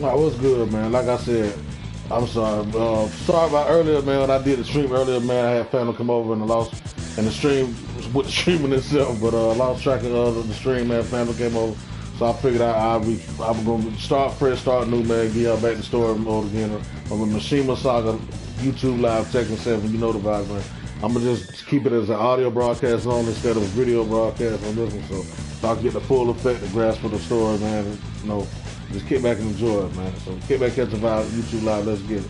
Oh, what's good, man? Like I said, I'm sorry. Sorry about earlier, man. When I did the stream earlier, man, I had family come over and I lost, and the stream was with the streaming itself, but I lost track of the stream, man. Family came over, so I figured I'm gonna start fresh, start new, man. Get y'all back to story mode again. I'm a Mishima Saga YouTube live Tekken 7. You know the vibes, man. I'm gonna just keep it as an audio broadcast on instead of a video broadcast on this one, so I can get the full effect, the grasp of the story, man. And, just kick back and enjoy it, man. So kick back, catch the vibe, YouTube live, let's get it.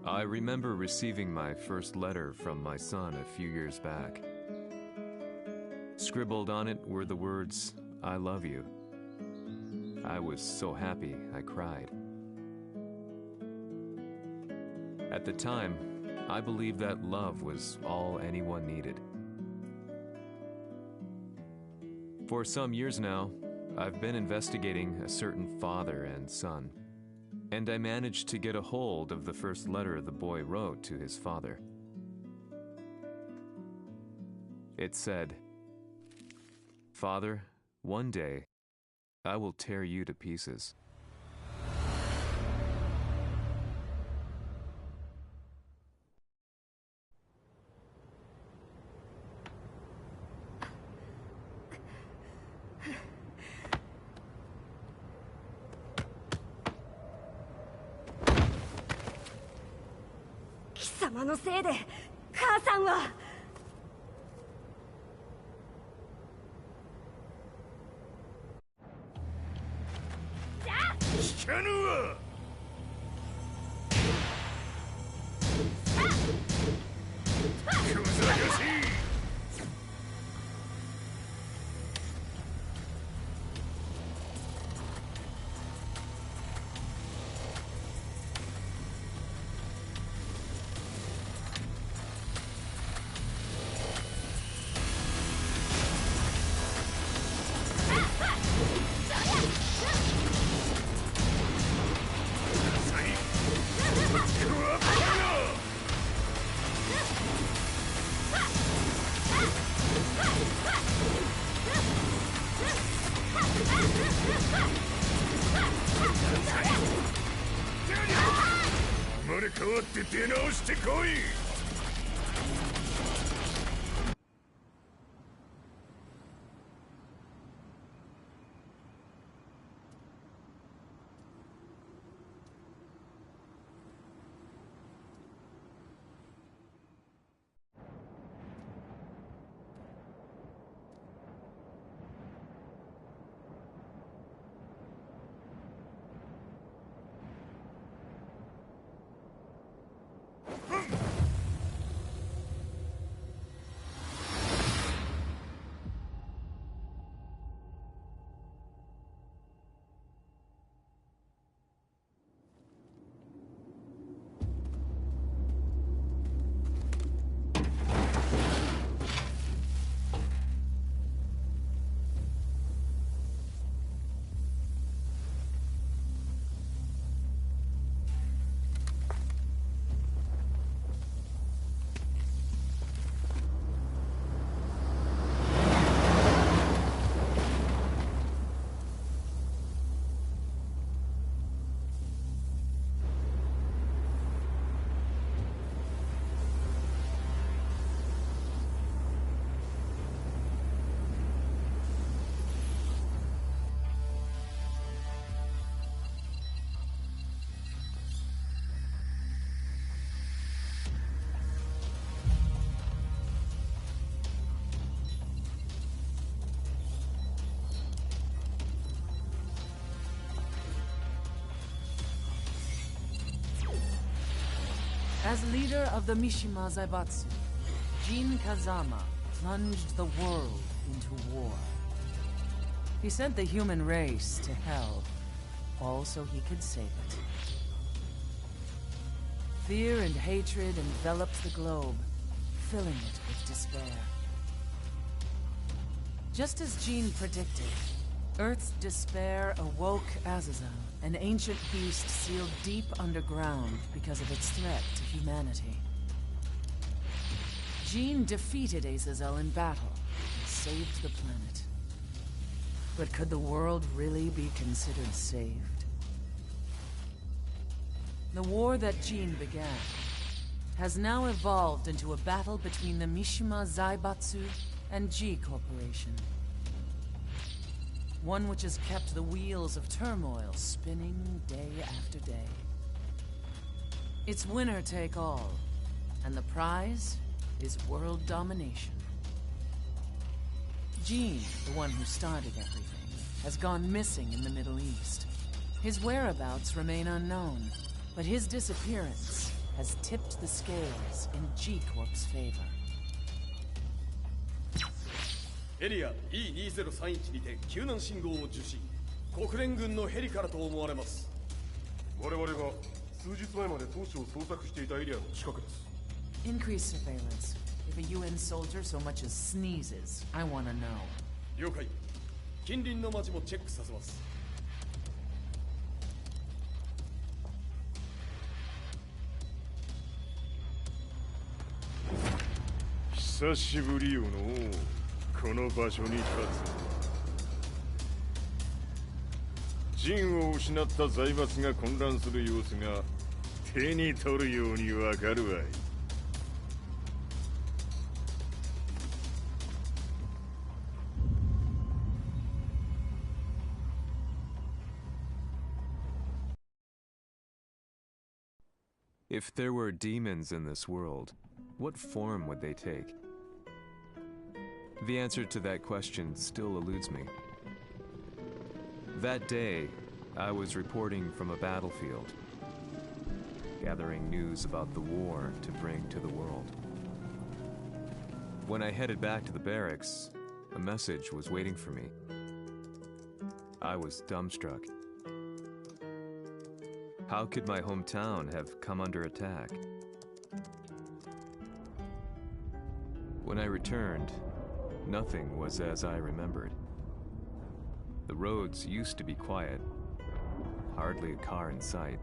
I remember receiving my first letter from my son a few years back. Scribbled on it were the words, "I love you." I was so happy I cried. At the time, I believed that love was all anyone needed. For some years now, I've been investigating a certain father and son, and I managed to get a hold of the first letter the boy wrote to his father. It said, "Father, one day, I will tear you to pieces." As leader of the Mishima Zaibatsu, Jin Kazama plunged the world into war. He sent the human race to hell, all so he could save it. Fear and hatred enveloped the globe, filling it with despair. Just as Jin predicted, Earth's despair awoke Azazel, an ancient beast sealed deep underground because of its threat to humanity. Jean defeated Azazel in battle and saved the planet. But could the world really be considered saved? The war that Jean began has now evolved into a battle between the Mishima Zaibatsu and G Corporation. One which has kept the wheels of turmoil spinning day after day. It's winner take all, and the prize is world domination. Jean, the one who started everything, has gone missing in the Middle East. His whereabouts remain unknown, but his disappearance has tipped the scales in G-Corp's favor. エリア E2031 にて救難信号を受信。国連軍のヘリからと思われます。我々が数日前まで当初を捜索していたエリアの近くです。 Increase surveillance. If a UN soldier so much as sneezes, I want to know. 了解。近隣の町もチェックさせます。久しぶりよのこの場所に立つ。陣を失った財閥が混乱する様子が手に取るようにわかるわい。If there were demons in this world, what form would they take? The answer to that question still eludes me. That day, I was reporting from a battlefield, gathering news about the war to bring to the world. When I headed back to the barracks, a message was waiting for me. I was dumbstruck. How could my hometown have come under attack? When I returned, nothing was as I remembered. The roads used to be quiet, hardly a car in sight.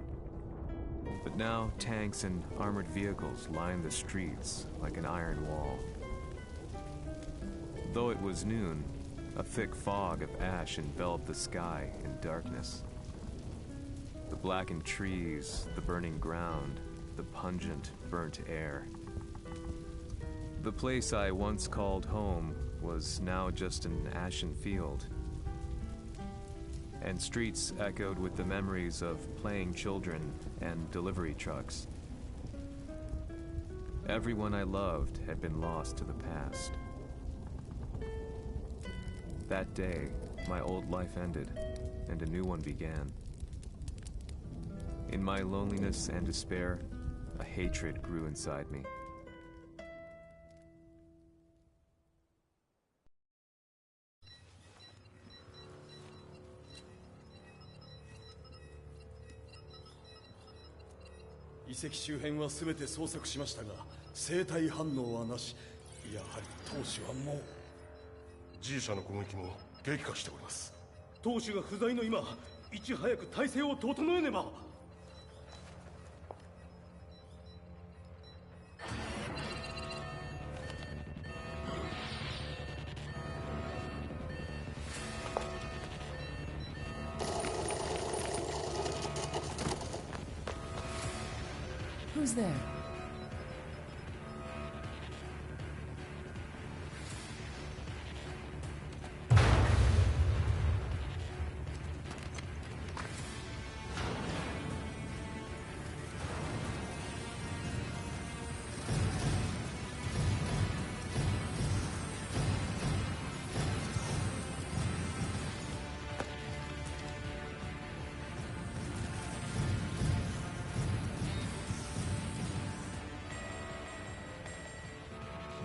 But now tanks and armored vehicles line the streets like an iron wall. Though it was noon, a thick fog of ash enveloped the sky in darkness. The blackened trees, the burning ground, the pungent, burnt air. The place I once called home was now just an ashen field, and streets echoed with the memories of playing children and delivery trucks. Everyone I loved had been lost to the past. That day, my old life ended, and a new one began. In my loneliness and despair, a hatred grew inside me.遺跡周辺は全て捜索しましたが、生体反応はなし。やはり当主はもう。G 社の攻撃も激化しております。当主が不在の今、いち早く体制を整えねば。Who's there?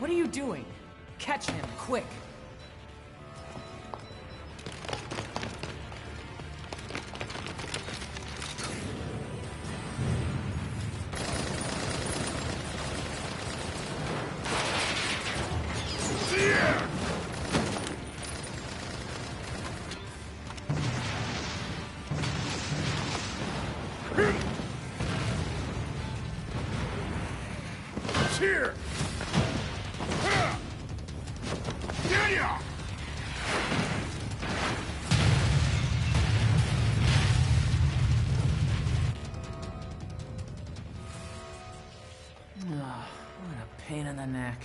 What are you doing? Catch him, quick! Oh, what a pain in the neck.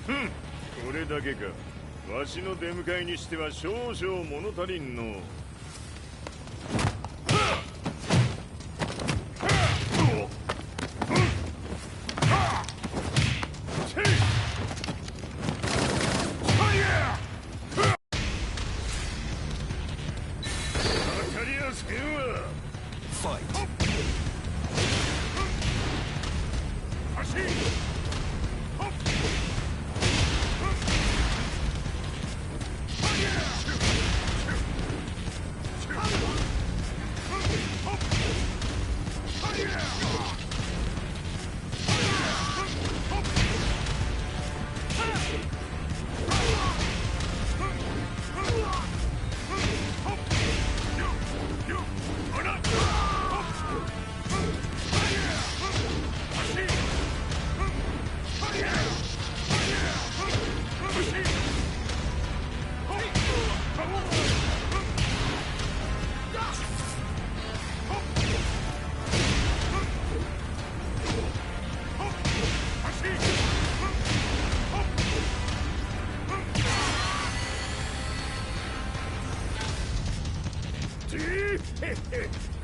Hmm. これだけか。わしの出迎えにしては少々物足りんの。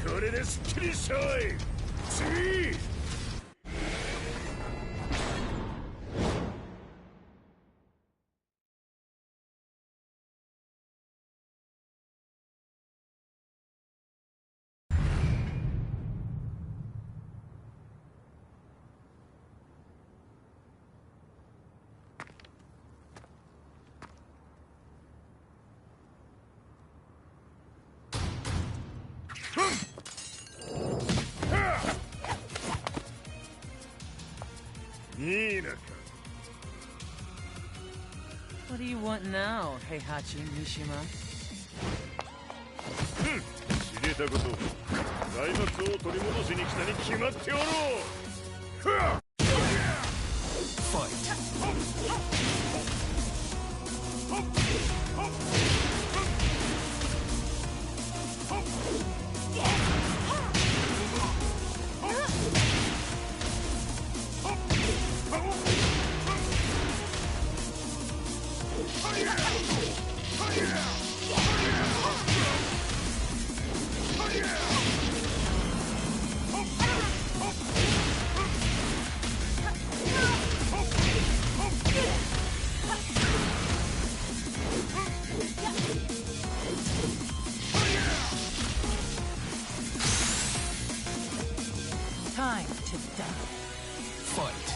これですっきりしょい。次。What do you want now, Heihachi Mishima? 知れたこと。財閥を取り戻しに来たに決まっておろう。Time to die. Fight.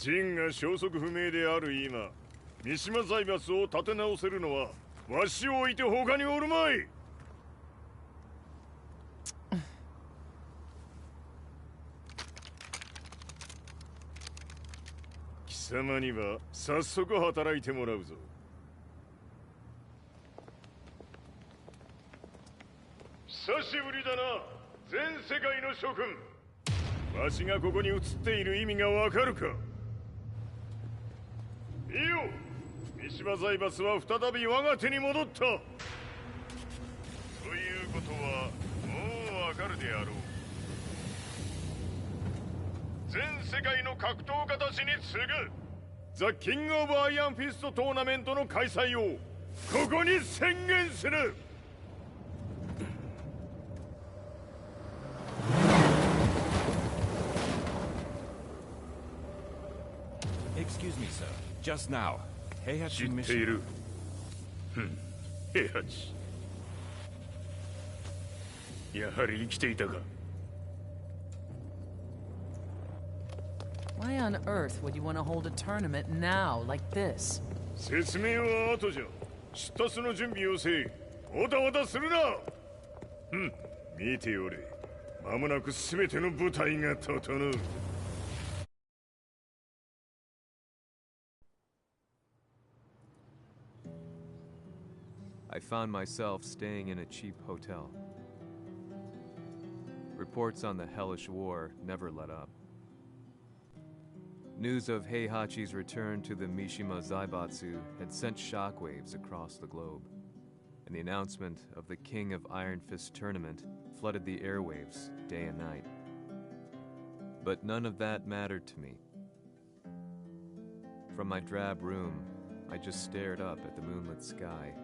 ジンが消息不明である今、三島財閥を立て直せるのはわしを置いて他におるまい。貴様には早速働いてもらうぞ。久しぶりだな、全世界の諸君。わしがここに映っている意味がわかるか。いいよ、三島財閥は再び我が手に戻った。ということはもうわかるであろう。全世界の格闘家たちに次ぐザ・キング・オブ・アイアンフィストトーナメントの開催をここに宣言する。Excuse me, sir. Just now, Heihachi 知っている。平八。やはり生きていたか。Why on earth would you want to hold a tournament now, like this? 説明は後じゃ。出立の準備をせい。おたおたするな。見ておれ。間もなく全ての部隊が整う。I found myself staying in a cheap hotel. Reports on the hellish war never let up. News of Heihachi's return to the Mishima Zaibatsu had sent shockwaves across the globe, and the announcement of the King of Iron Fist tournament flooded the airwaves day and night. But none of that mattered to me. From my drab room, I just stared up at the moonlit sky,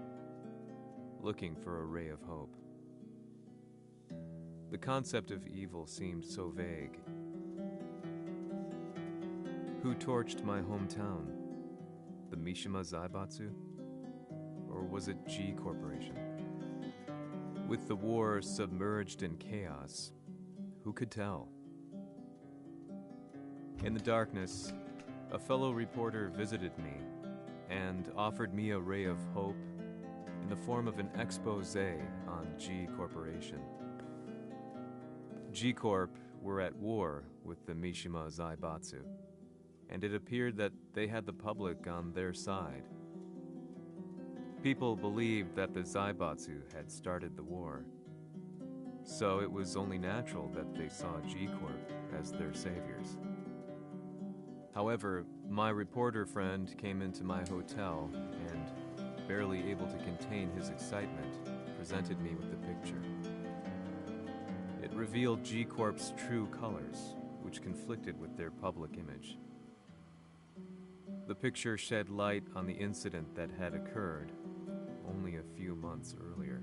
looking for a ray of hope. The concept of evil seemed so vague. Who torched my hometown? The Mishima Zaibatsu? Or was it G Corporation? With the war submerged in chaos, who could tell? In the darkness, a fellow reporter visited me and offered me a ray of hope in the form of an expose on G Corporation. G Corp were at war with the Mishima Zaibatsu, and it appeared that they had the public on their side. People believed that the Zaibatsu had started the war, so it was only natural that they saw G Corp as their saviors. However, my reporter friend came into my hotel and, barely able to contain his excitement, presented me with the picture. It revealed G Corp's true colors, which conflicted with their public image. The picture shed light on the incident that had occurred only a few months earlier.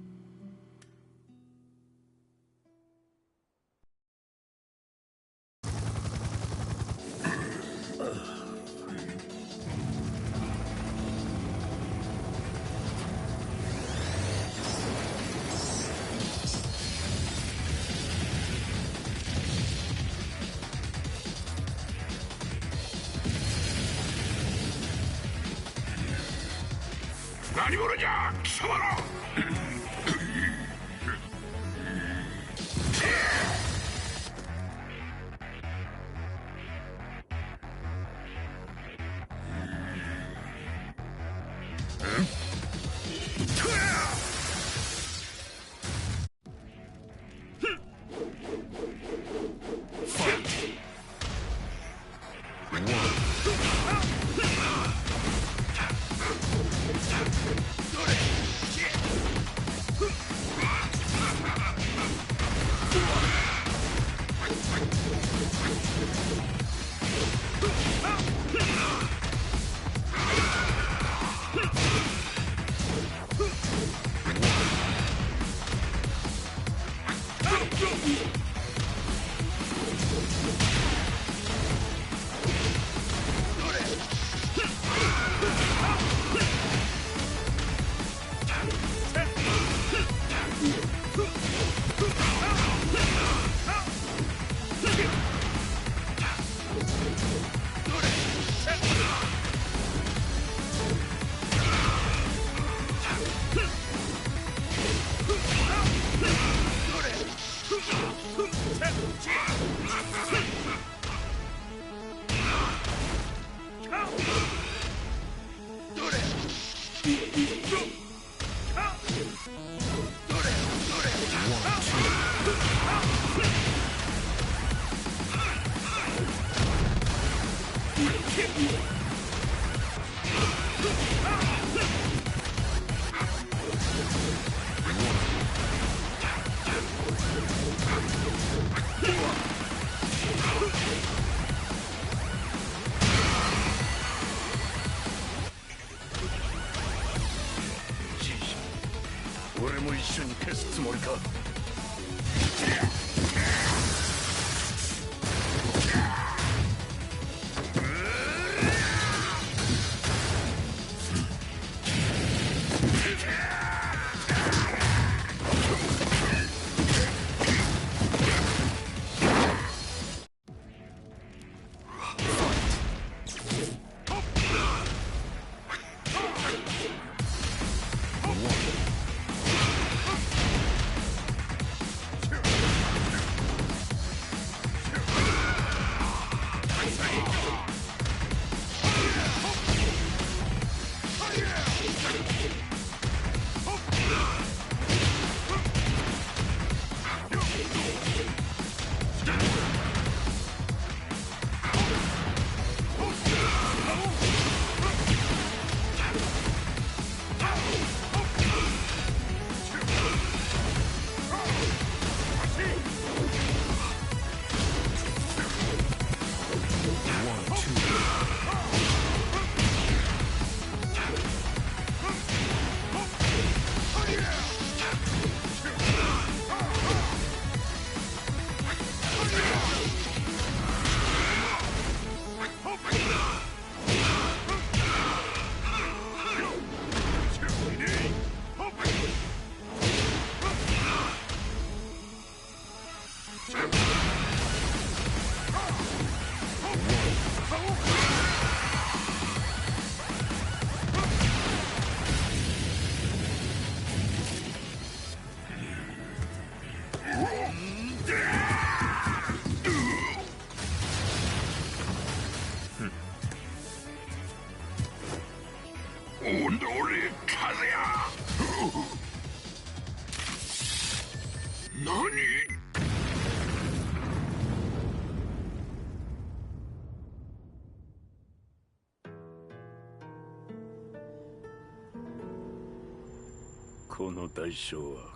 この代償は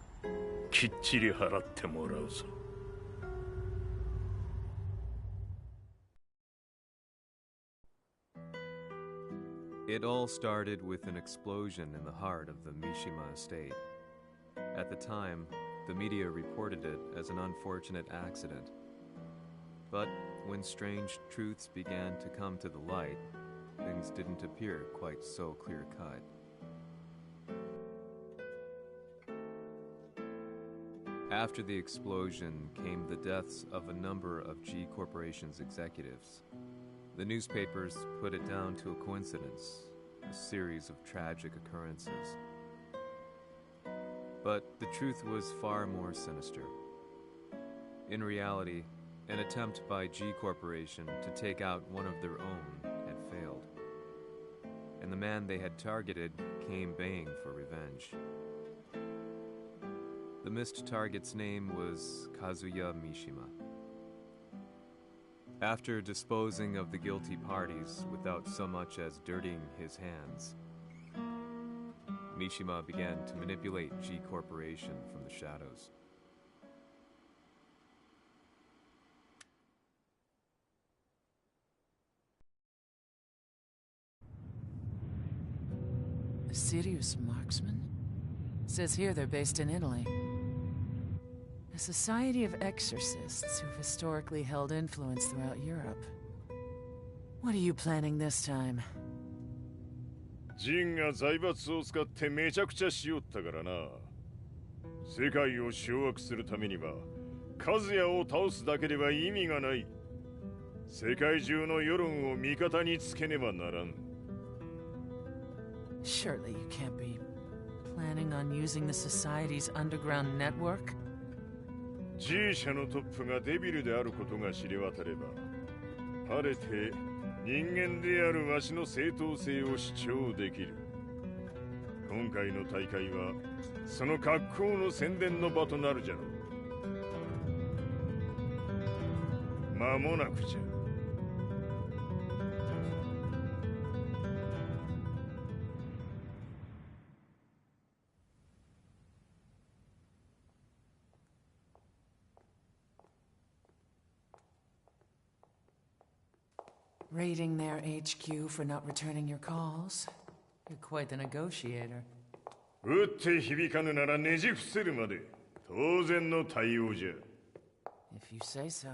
きっちり払ってもらうぞ。It all started with an explosion in the heart of the Mishima estate. At the time, the media reported it as an unfortunate accident. But when strange truths began to come to the light, things didn't appear quite so clear-cut. After the explosion came the deaths of a number of G Corporation's executives. The newspapers put it down to a coincidence, a series of tragic occurrences. But the truth was far more sinister. In reality, an attempt by G Corporation to take out one of their own had failed. And the man they had targeted came baying for revenge. The missed target's name was Kazuya Mishima. After disposing of the guilty parties without so much as dirtying his hands, Mishima began to manipulate G Corporation from the shadows. A serious marksman? Says here they're based in Italy. A society of exorcists who've historically held influence throughout Europe. What are you planning this time? ジンが財閥を使ってめちゃくちゃしよったからな。世界を掌握するためにはカズヤを倒すだけでは意味がない。世界中の世論を味方につけねばならん。Surely you can't be planning on using the society's underground network? G 社のトップがデビルであることが知れ渡れば、晴れて人間であるわしの正当性を主張できる。今回の大会はその格好の宣伝の場となるじゃろう。間もなくじゃ。Raiding their HQ for not returning your calls? You're quite the negotiator. 撃って響かぬならねじ伏せるまで当然の対応じゃ。If you say so.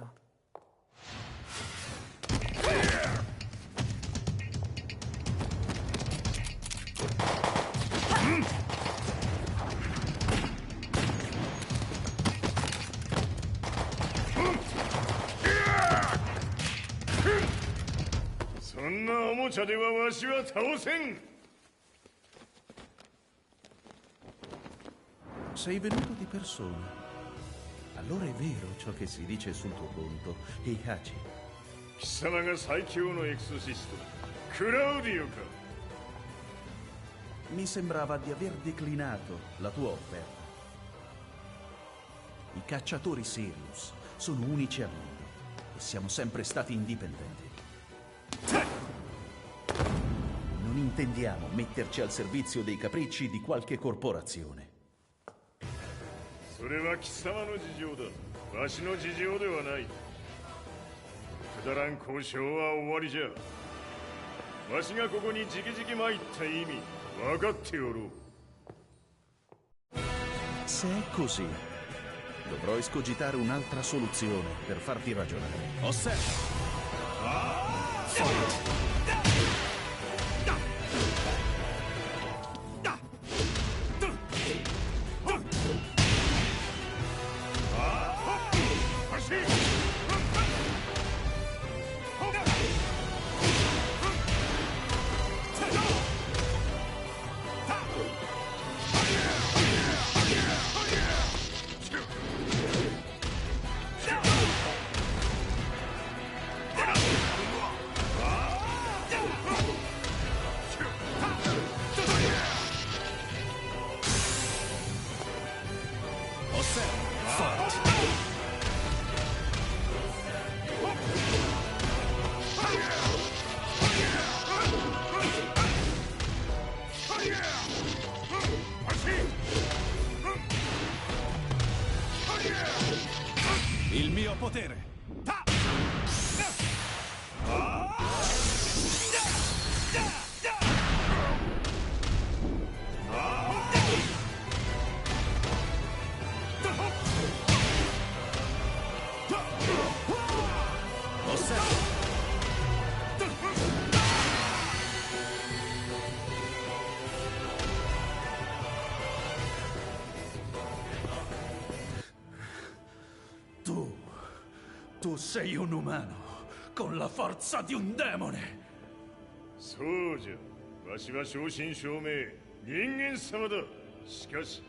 そんなおもちゃではわしは倒せん。Sei venuto di persona. Allora è vero ciò che si dice sul tuo conto, Heihachi. 貴様が最強のエクソシスト、クラウディオか。Mi sembrava di aver declinato la tua offerta. I cacciatori Sirius sono unici al mondo e siamo sempre stati indipendenti. Non intendiamo metterci al servizio dei capricci di qualche corporazione. それは貴様の事情だ。わしの事情ではない。くだらん交渉は終わりじゃ。わしがここにじきじき参った意味分かっておろう。Se è così, dovrò escogitare un'altra soluzione per farti ragionare. Osserva! Il mio potere! Osserva! Tu sei un umano, con la forza di un demone! そうじゃ。わしは正真正銘人間様だ。しかし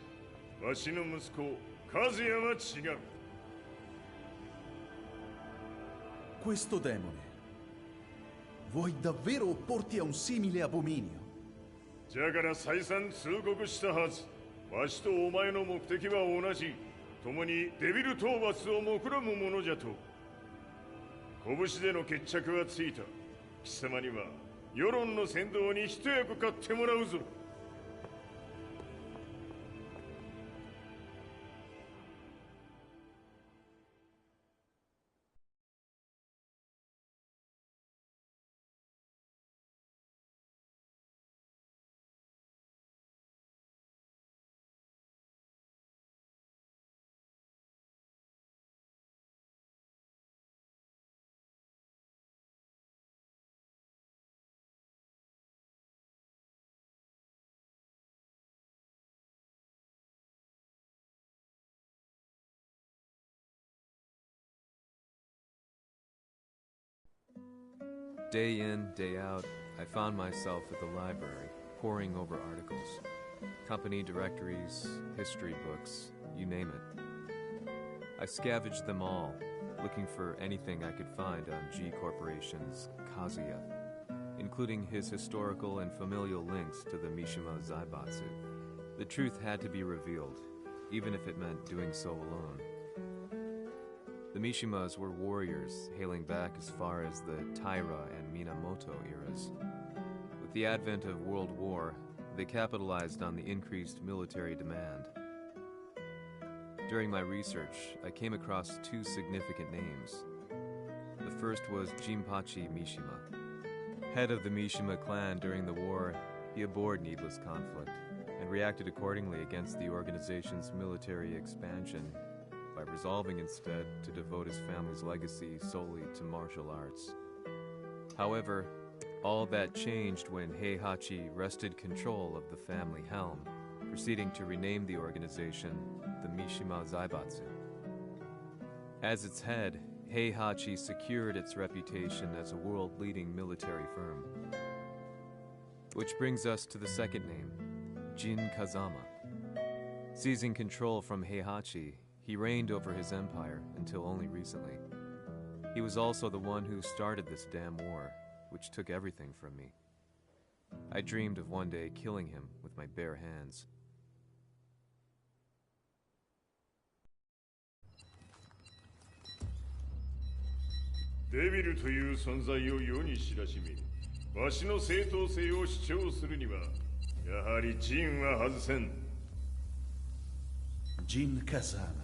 わしの息子和也は違う。 Questo demone, vuoi davvero opporti a un simile abominio? じゃから再三通告したはず。わしとお前の目的は同じ。共にデビル討伐を目論むものじゃと。拳での決着はついた。貴様には世論の先導に一役買ってもらうぞ。Day in, day out, I found myself at the library, poring over articles. Company directories, history books, you name it. I scavenged them all, looking for anything I could find on G Corporation's Kazuya, including his historical and familial links to the Mishima Zaibatsu. The truth had to be revealed, even if it meant doing so alone. The Mishimas were warriors hailing back as far as the Taira and Minamoto eras. With the advent of World War, they capitalized on the increased military demand. During my research, I came across two significant names. The first was Jinpachi Mishima. Head of the Mishima clan during the war, he abhorred needless conflict and reacted accordingly against the organization's military expansion by resolving instead to devote his family's legacy solely to martial arts. However, all that changed when Heihachi wrested control of the family helm, proceeding to rename the organization the Mishima Zaibatsu. As its head, Heihachi secured its reputation as a world-leading military firm. Which brings us to the second name, Jin Kazama. Seizing control from Heihachi, he reigned over his empire until only recently. He was also the one who started this damn war, which took everything from me. I dreamed of one day killing him with my bare hands. Devil という存在を世に知らしみ、わしの正当性を主張するには、やはりジンは外せん。Jin Kazama.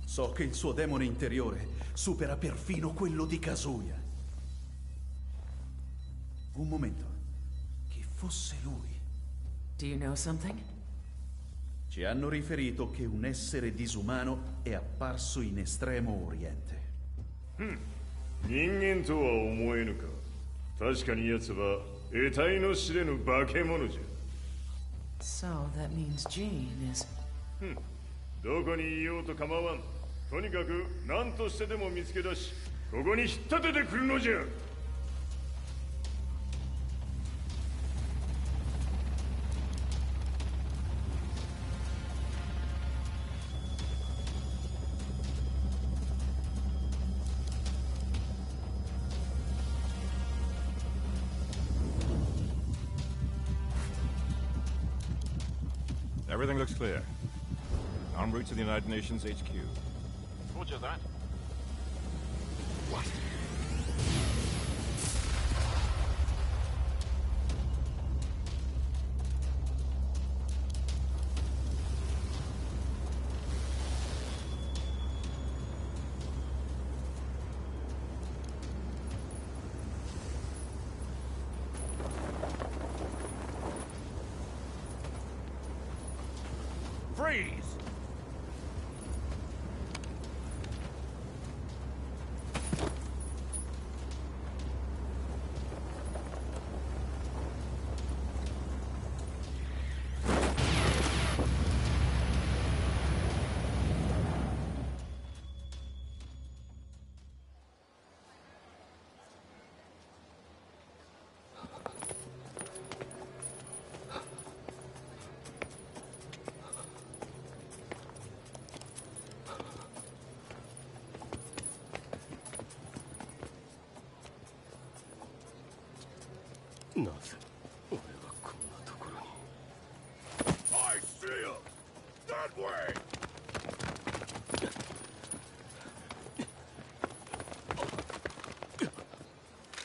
So che il suo demone interiore supera perfino quello di Kazuya. Un momento. Chi fosse lui? Do you know something? Ci hanno riferito che un essere disumano è apparso in Estremo Oriente. 人間とは思えぬか。確かに奴は得体の知れぬ化け物じゃ。 So that means Jean is... どこにいようと構わん。とにかく何としてでも見つけ出し、ここに引っ立ててくるのじゃ。 Everything looks clear. En route to the United Nations HQ. Roger that. What? trees! I see him! That way!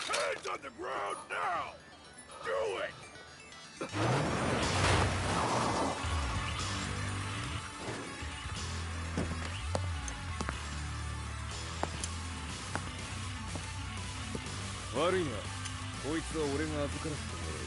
Hands on the ground now! Do it!悪いな。こいつは俺が預からせてもらう。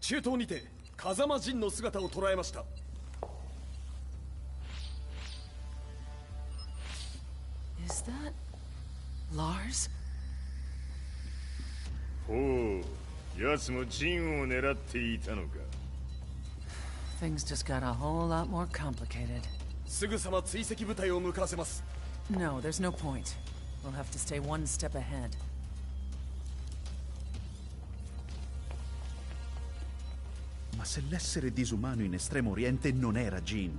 中東にて風間陣の姿を捉えました。Is that Lars? ほう、奴も陣を狙っていたのか。Things just got a whole lot more complicated. すぐさま追跡部隊を向かわせます。No, there's no point. We'll have to stay one step ahead. Ma se l'essere disumano in Estremo Oriente non era Jin,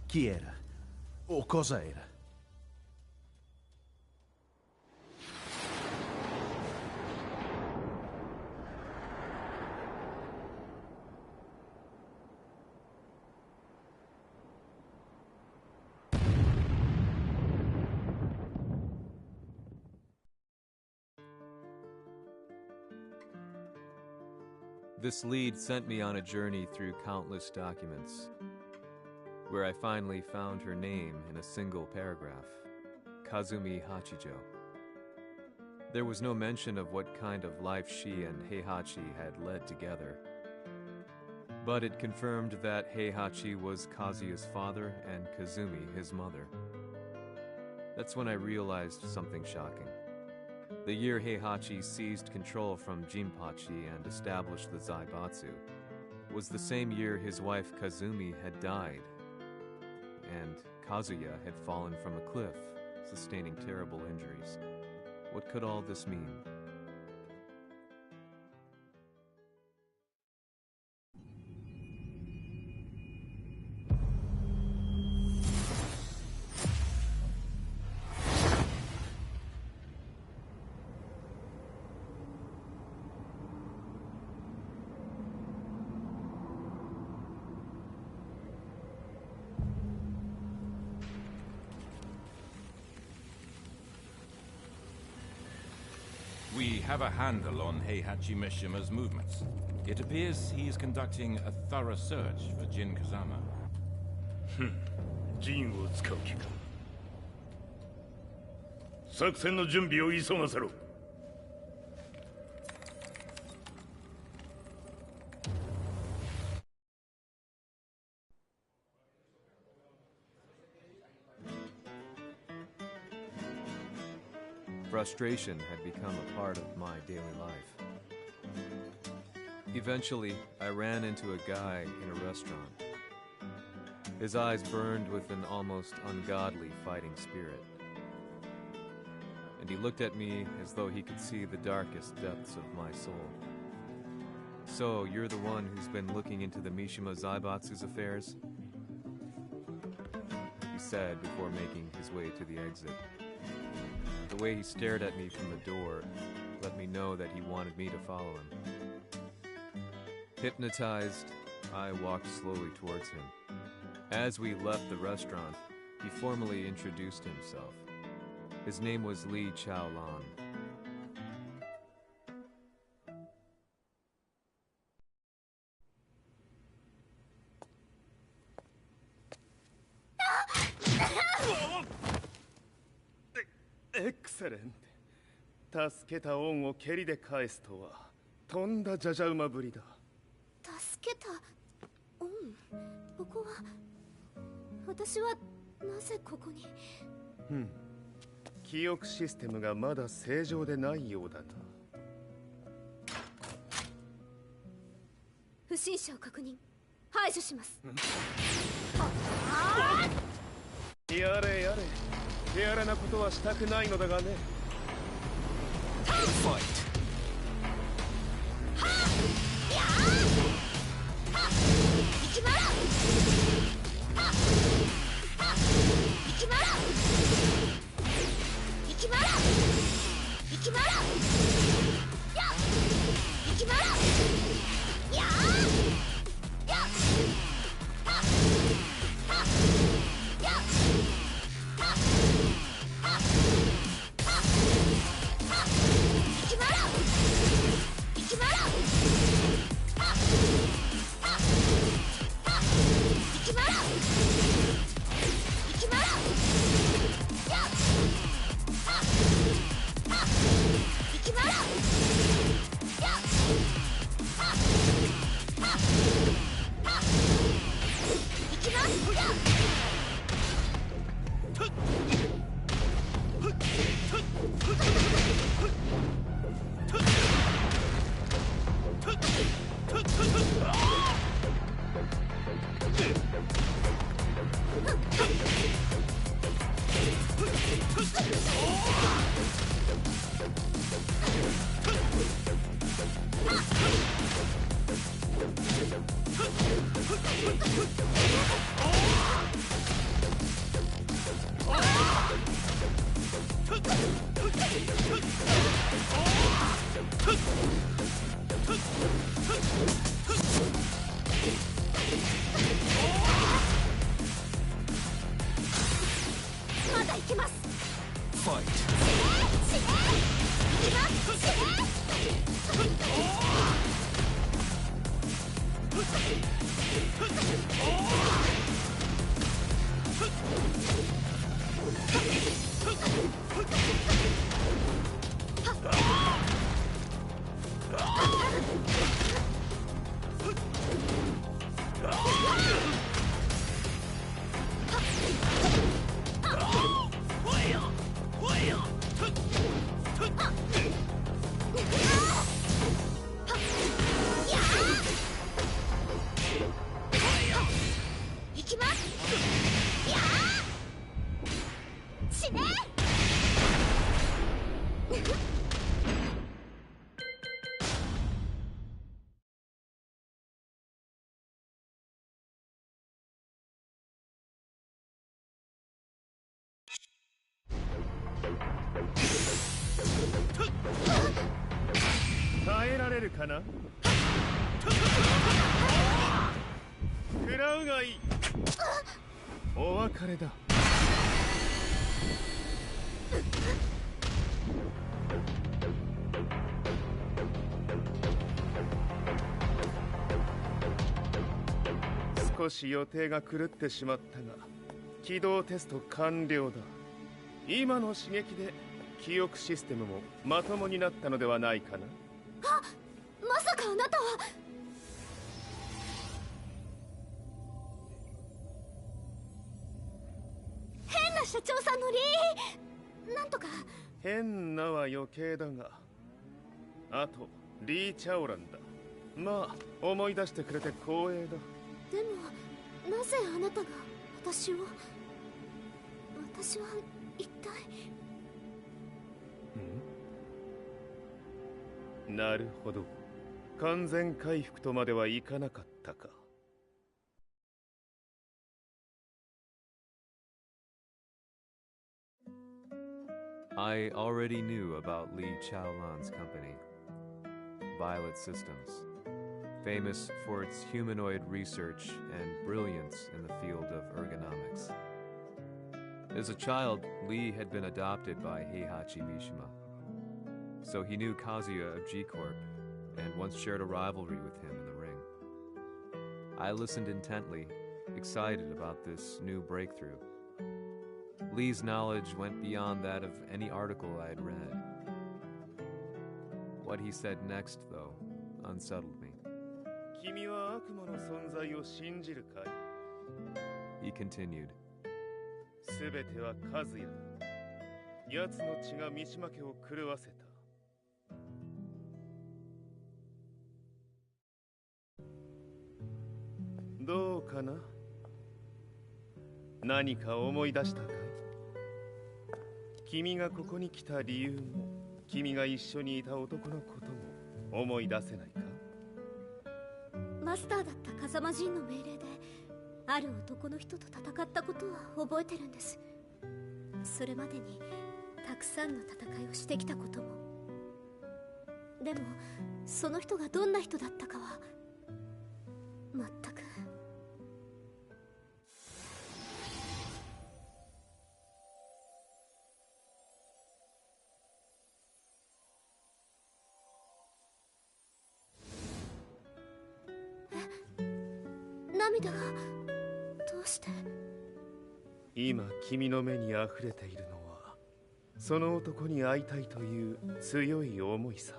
chi era? O cosa era? This lead sent me on a journey through countless documents, where I finally found her name in a single paragraph, Kazumi Hachijo. There was no mention of what kind of life she and Heihachi had led together, but it confirmed that Heihachi was Kazuya's father and Kazumi his mother. That's when I realized something shocking. The year Heihachi seized control from Jinpachi and established the Zaibatsu was the same year his wife Kazumi had died, and Kazuya had fallen from a cliff, sustaining terrible injuries. What could all this mean? have a handle on Heihachi Mishima's movements. It appears he is conducting a thorough search for Jin Kazama. ジンを使う気か。作戦の準備を急がせろ。Frustration had become a part of my daily life. Eventually, I ran into a guy in a restaurant. His eyes burned with an almost ungodly fighting spirit. And he looked at me as though he could see the darkest depths of my soul. So, you're the one who's been looking into the Mishima Zaibatsu's affairs? He said before making his way to the exit. The way he stared at me from the door let me know that he wanted me to follow him. Hypnotized, I walked slowly towards him. As we left the restaurant, he formally introduced himself. His name was Li Chaolan. Excellent. 助けた恩を蹴りで返すとはとんだじゃじゃ馬ぶりだ。助けた恩？ここは私はなぜここに？記憶システムがまだ正常でないようだな。不審者を確認。排除します。やれやれ。手荒なことはしたくないのだがね。耐えられるかな？食らうがいい。お別れだ。少し予定が狂ってしまったが、起動テスト完了だ。今の刺激で記憶システムもまともになったのではないかな。あ、まさかあなたは。変な社長さんのなんとか。変なは余計だが、あとリー・チャオランだ。まあ思い出してくれて光栄だ。でもなぜあなたが私は一体。なるほど、完全回復とまではいかなかったか。I already knew about Li Chaolan's company, Violet Systems, famous for its humanoid research and brilliance in the field of ergonomics. As a child, Li had been adopted by Heihachi Mishima, so he knew Kazuya of G-Corp and once shared a rivalry with him in the ring. I listened intently, excited about this new breakthrough. Lee's knowledge went beyond that of any article I had read. What he said next, though, unsettled me. He continued. すべてはカズヤだ。奴の血が三島家を狂わせた。どうかな？何か思い出したかい？君がここに来た理由も、君が一緒にいた男のことも思い出せないか？マスターだった風間陣の命令である男の人と戦ったことは覚えてるんです。それまでにたくさんの戦いをしてきたことも。でもその人がどんな人だったかは全く。涙がどうして？今君の目に溢れているのはその男に会いたいという強い思いさ。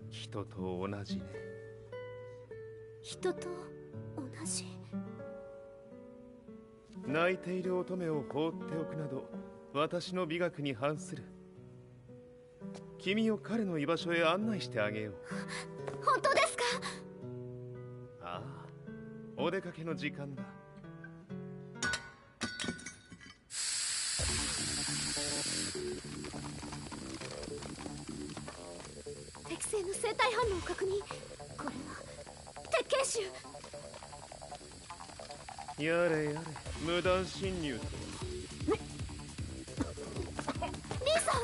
人と同じね。人と同じ？泣いている乙女を放っておくなど私の美学に反する。君を彼の居場所へ案内してあげよう。本当ですか？ああ、お出かけの時間だ。適正の生体反応を確認。これは鉄拳臭。やれやれ、無断侵入と。リーさん。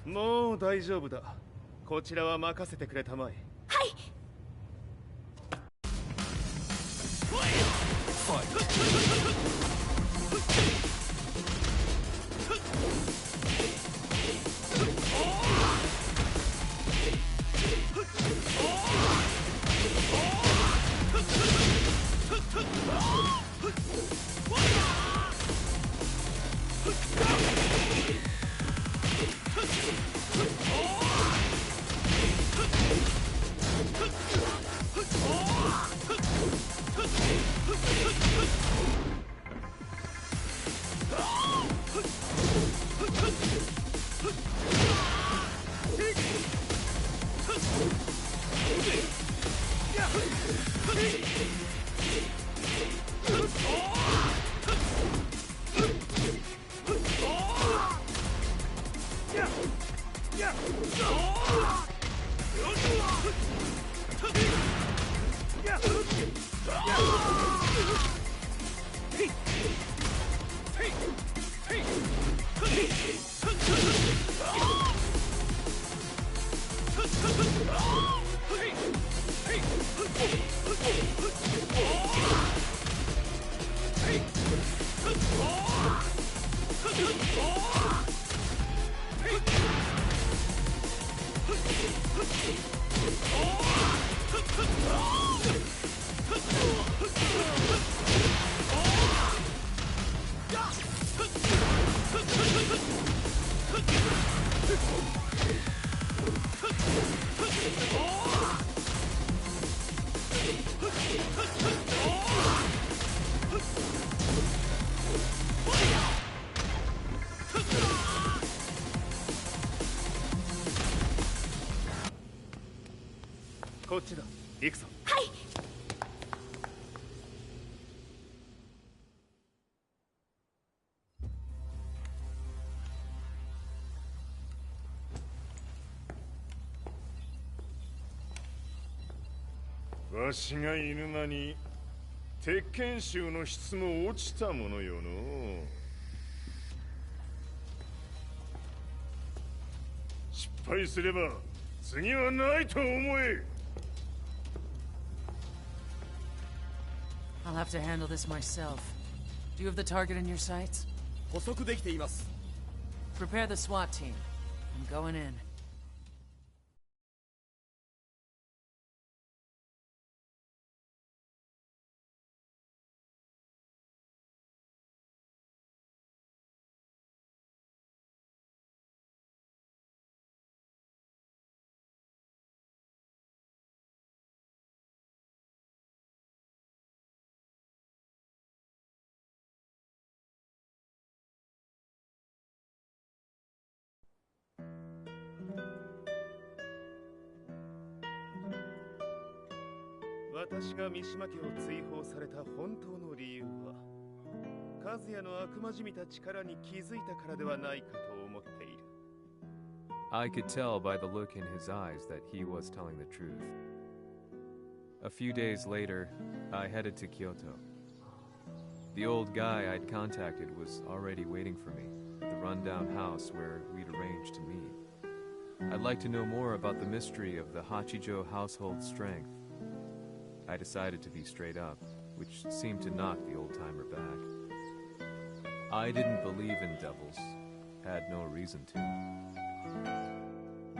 もう大丈夫だ。こちらは任せてくれたまえ。はい。こっちだ。行くぞ。はい。わしが犬間に鉄拳衆の質も落ちたものよの。失敗すれば次はないと思え。I'll have to handle this myself. Do you have the target in your sights? 捕捉できています。Prepare the SWAT team. I'm going in.「私が三島家を追放された本当の理由は、和也の悪魔じみた力に気づいたからではないかと思っている。I could tell by the look in his eyes that he was telling the truth. A few days later, I headed to Kyoto. The old guy I'd contacted was already waiting for me at the rundown house where we'd arranged to meet. I'd like to know more about the mystery of the Hachijo household strength. I decided to be straight up, which seemed to knock the old-timer back. I didn't believe in devils, had no reason to.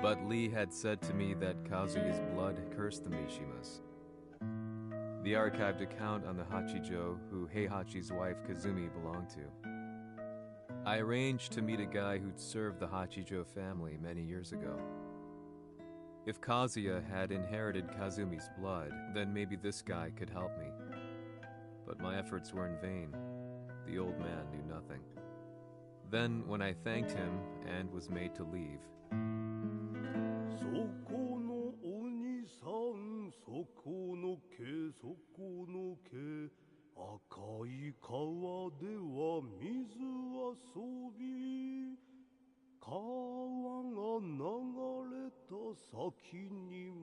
But Lee had said to me that Kazuya's blood cursed the Mishimas. The archived account on the Hachijo who Heihachi's wife Kazumi belonged to. I arranged to meet a guy who'd served the Hachijo family many years ago. If Kazuya had inherited Kazumi's blood, then maybe this guy could help me. But my efforts were in vain. The old man knew nothing. Then, when I thanked him and was made to leave, そこの鬼さん、そこの毛、そこの毛、赤い川では水遊び、川が流れた先にも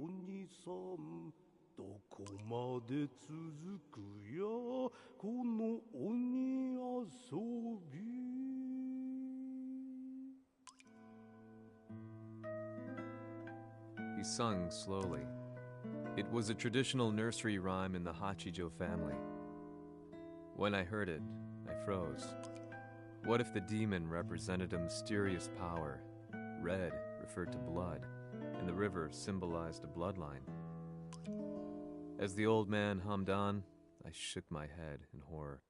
鬼さん、どこまで続くやこの鬼遊び。sung slowly. It was a traditional nursery rhyme in the Hachijo family. When I heard it, I froze. What if the demon represented a mysterious power? Red referred to blood, and the river symbolized a bloodline. As the old man hummed on, I shook my head in horror.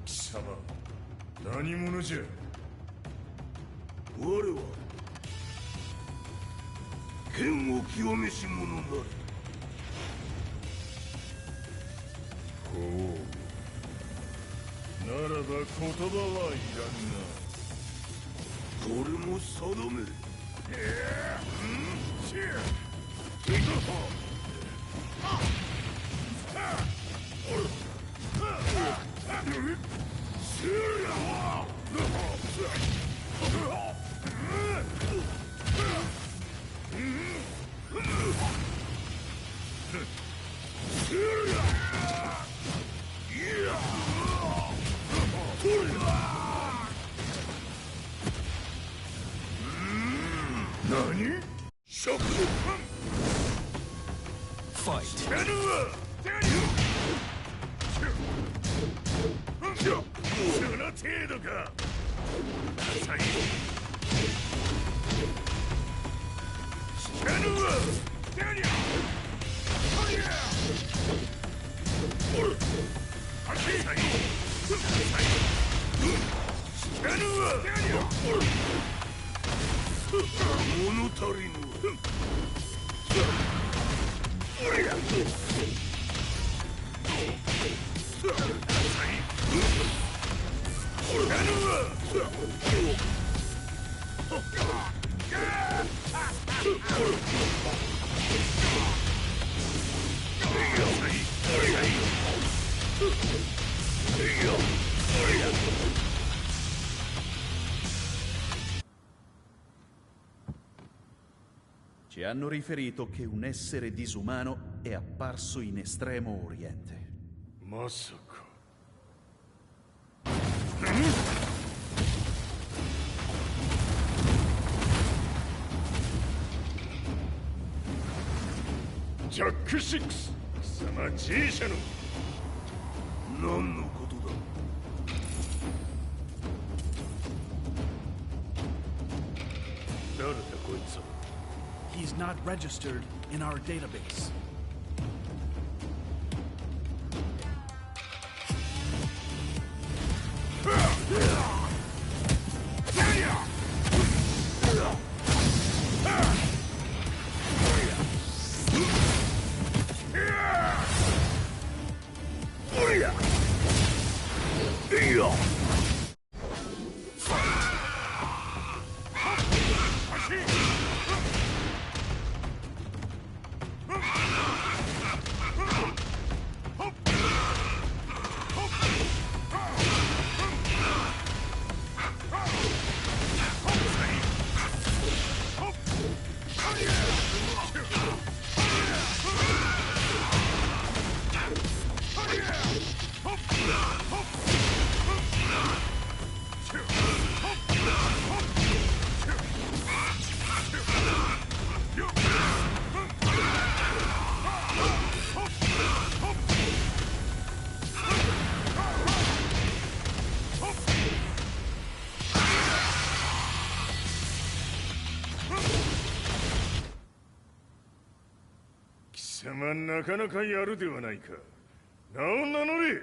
Sama, 何者じゃ。我は剣を極めし者なり。ほう。ならば言葉はいらんな。これも定め。何？ Fight! その程度か。物足りぬ。Ci hanno riferito che un essere disumano è apparso in Estremo Oriente. まさか。ジャック6、貴様 G 社の何のことだ。誰だこいつは。 He's not registered in our database.様なかなかやるではないか。名を名乗れ。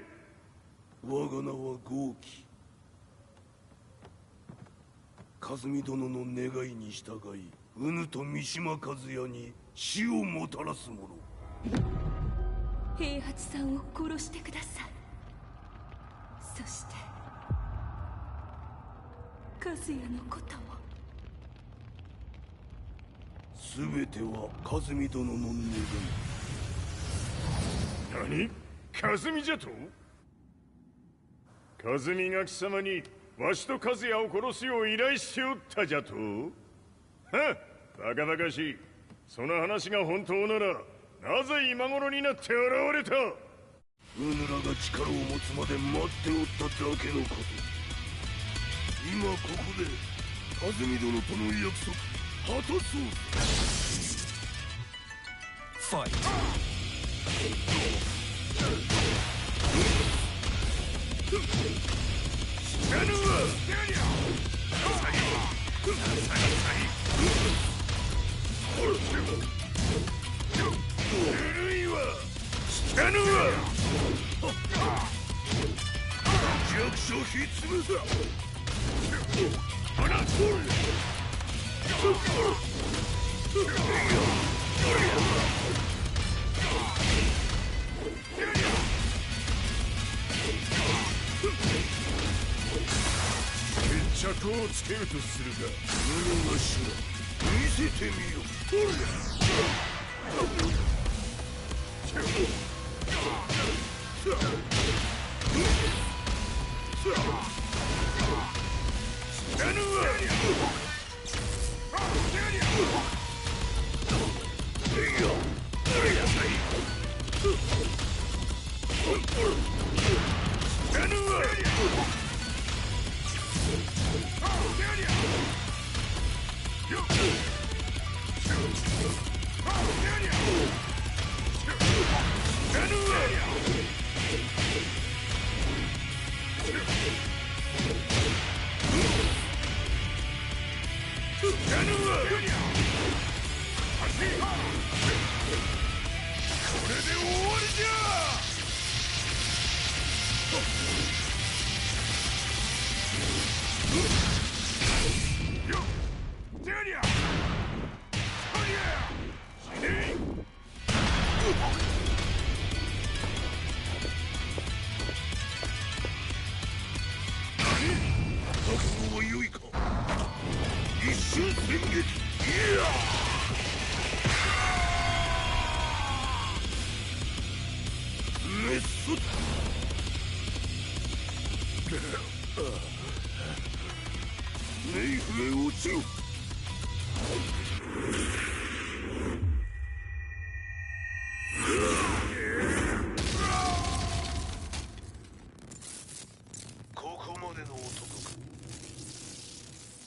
我が名は豪輝。和美殿の願いに従いうぬと三島和也に死をもたらす者。平八さんを殺してください。そして和也のことも。全ては和美殿の願い。何？和美じゃと？和美が貴様にわしと和也を殺すよう依頼しておったじゃと？はっ、バカバカしい。その話が本当ならなぜ今頃になって現れた？うぬらが力を持つまで待っておっただけのこと。今ここで和美殿との約束果たそう。ファイト。死なぬわ。ずるいわ。死なぬわ。弱小ひっつぶさ。あらこれ。決着をつけるとするか。無のわしら見せてみよ。ほら。死なぬわ。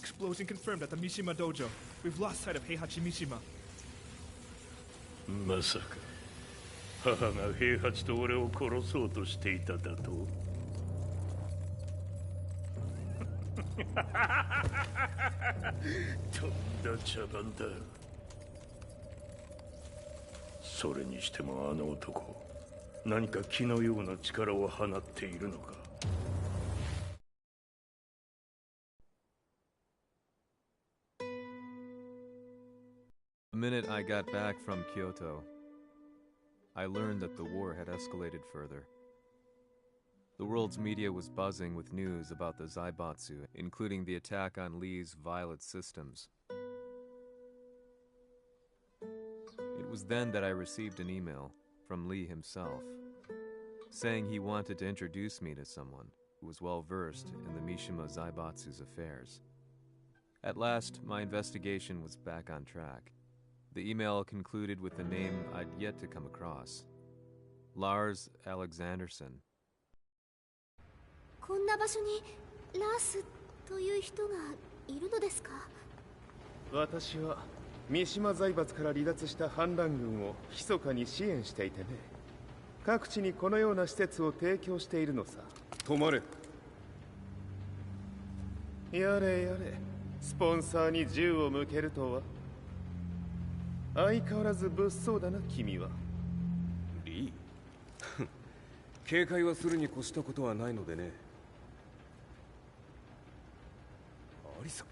Explosion confirmed at the Mishima dojo. We've lost sight of Heihachi Mishima. まさか母が平八と俺を殺そうとしていただと？とんだ茶番だ。それにしてもあの男、何か気のような力を放っているのか。The minute I got back from Kyoto, I learned that the war had escalated further. The world's media was buzzing with news about the Zaibatsu, including the attack on Lee's Violet systems. It was then that I received an email from Lee himself, saying he wanted to introduce me to someone who was well versed in the Mishima Zaibatsu's affairs. At last, my investigation was back on track. The email concluded with a name I'd yet to come across. Lars Alexanderson. こんな場所にラースという人がいるのですか？私は三島財閥から離脱した反乱軍を密かに支援していてね。各地にこのような施設を提供しているのさ。止まれ。やれやれ、スポンサーに銃を向けるとは。相変わらず物騒だな、君は。リー警戒はするに越したことはないのでね。アリサ、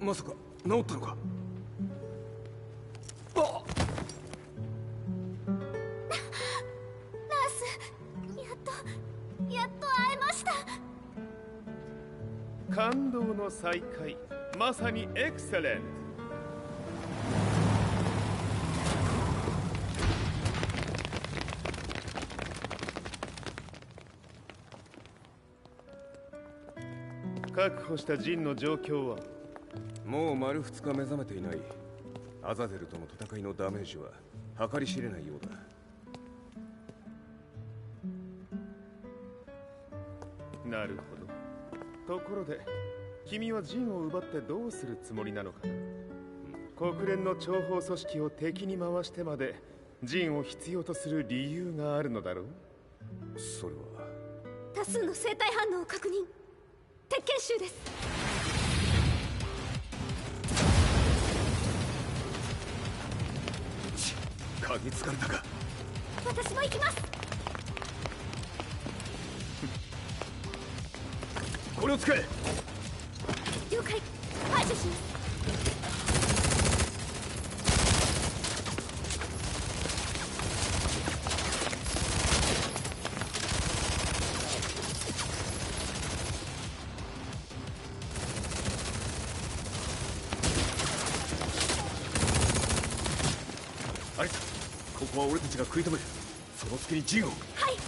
まさか治ったのか？あっラース、やっと会えました。感動の再会、まさにエクセレント。確保したジンの状況は？もう丸2日目覚めていない。アザゼルとの戦いのダメージは計り知れないようだ。なるほど。ところで君はジンを奪ってどうするつもりなのかな。国連の諜報組織を敵に回してまでジンを必要とする理由があるのだろう。それは多数の生体反応を確認。鉄拳衆です。鍵つかんだか。私も行きます。これを使え。了解。排除します。アリサ、ここは俺たちが食い止める。その隙にジンを。はい。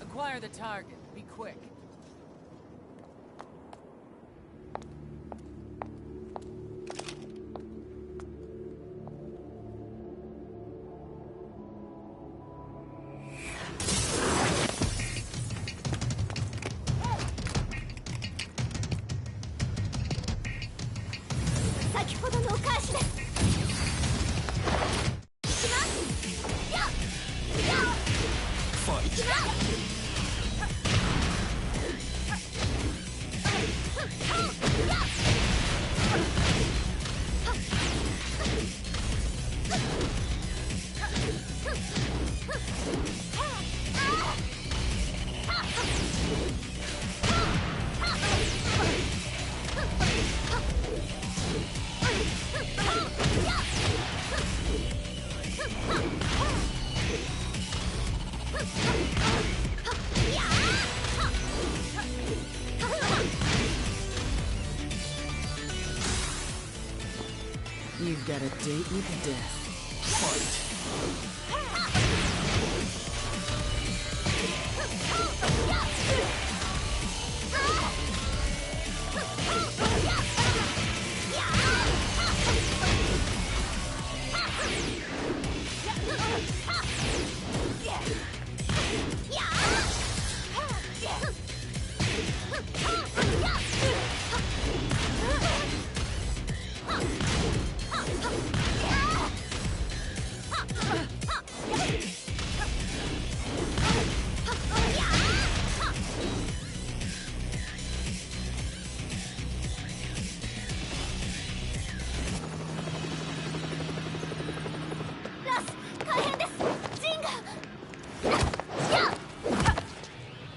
Acquire the target. Be quick. You've got a date with death. Fight!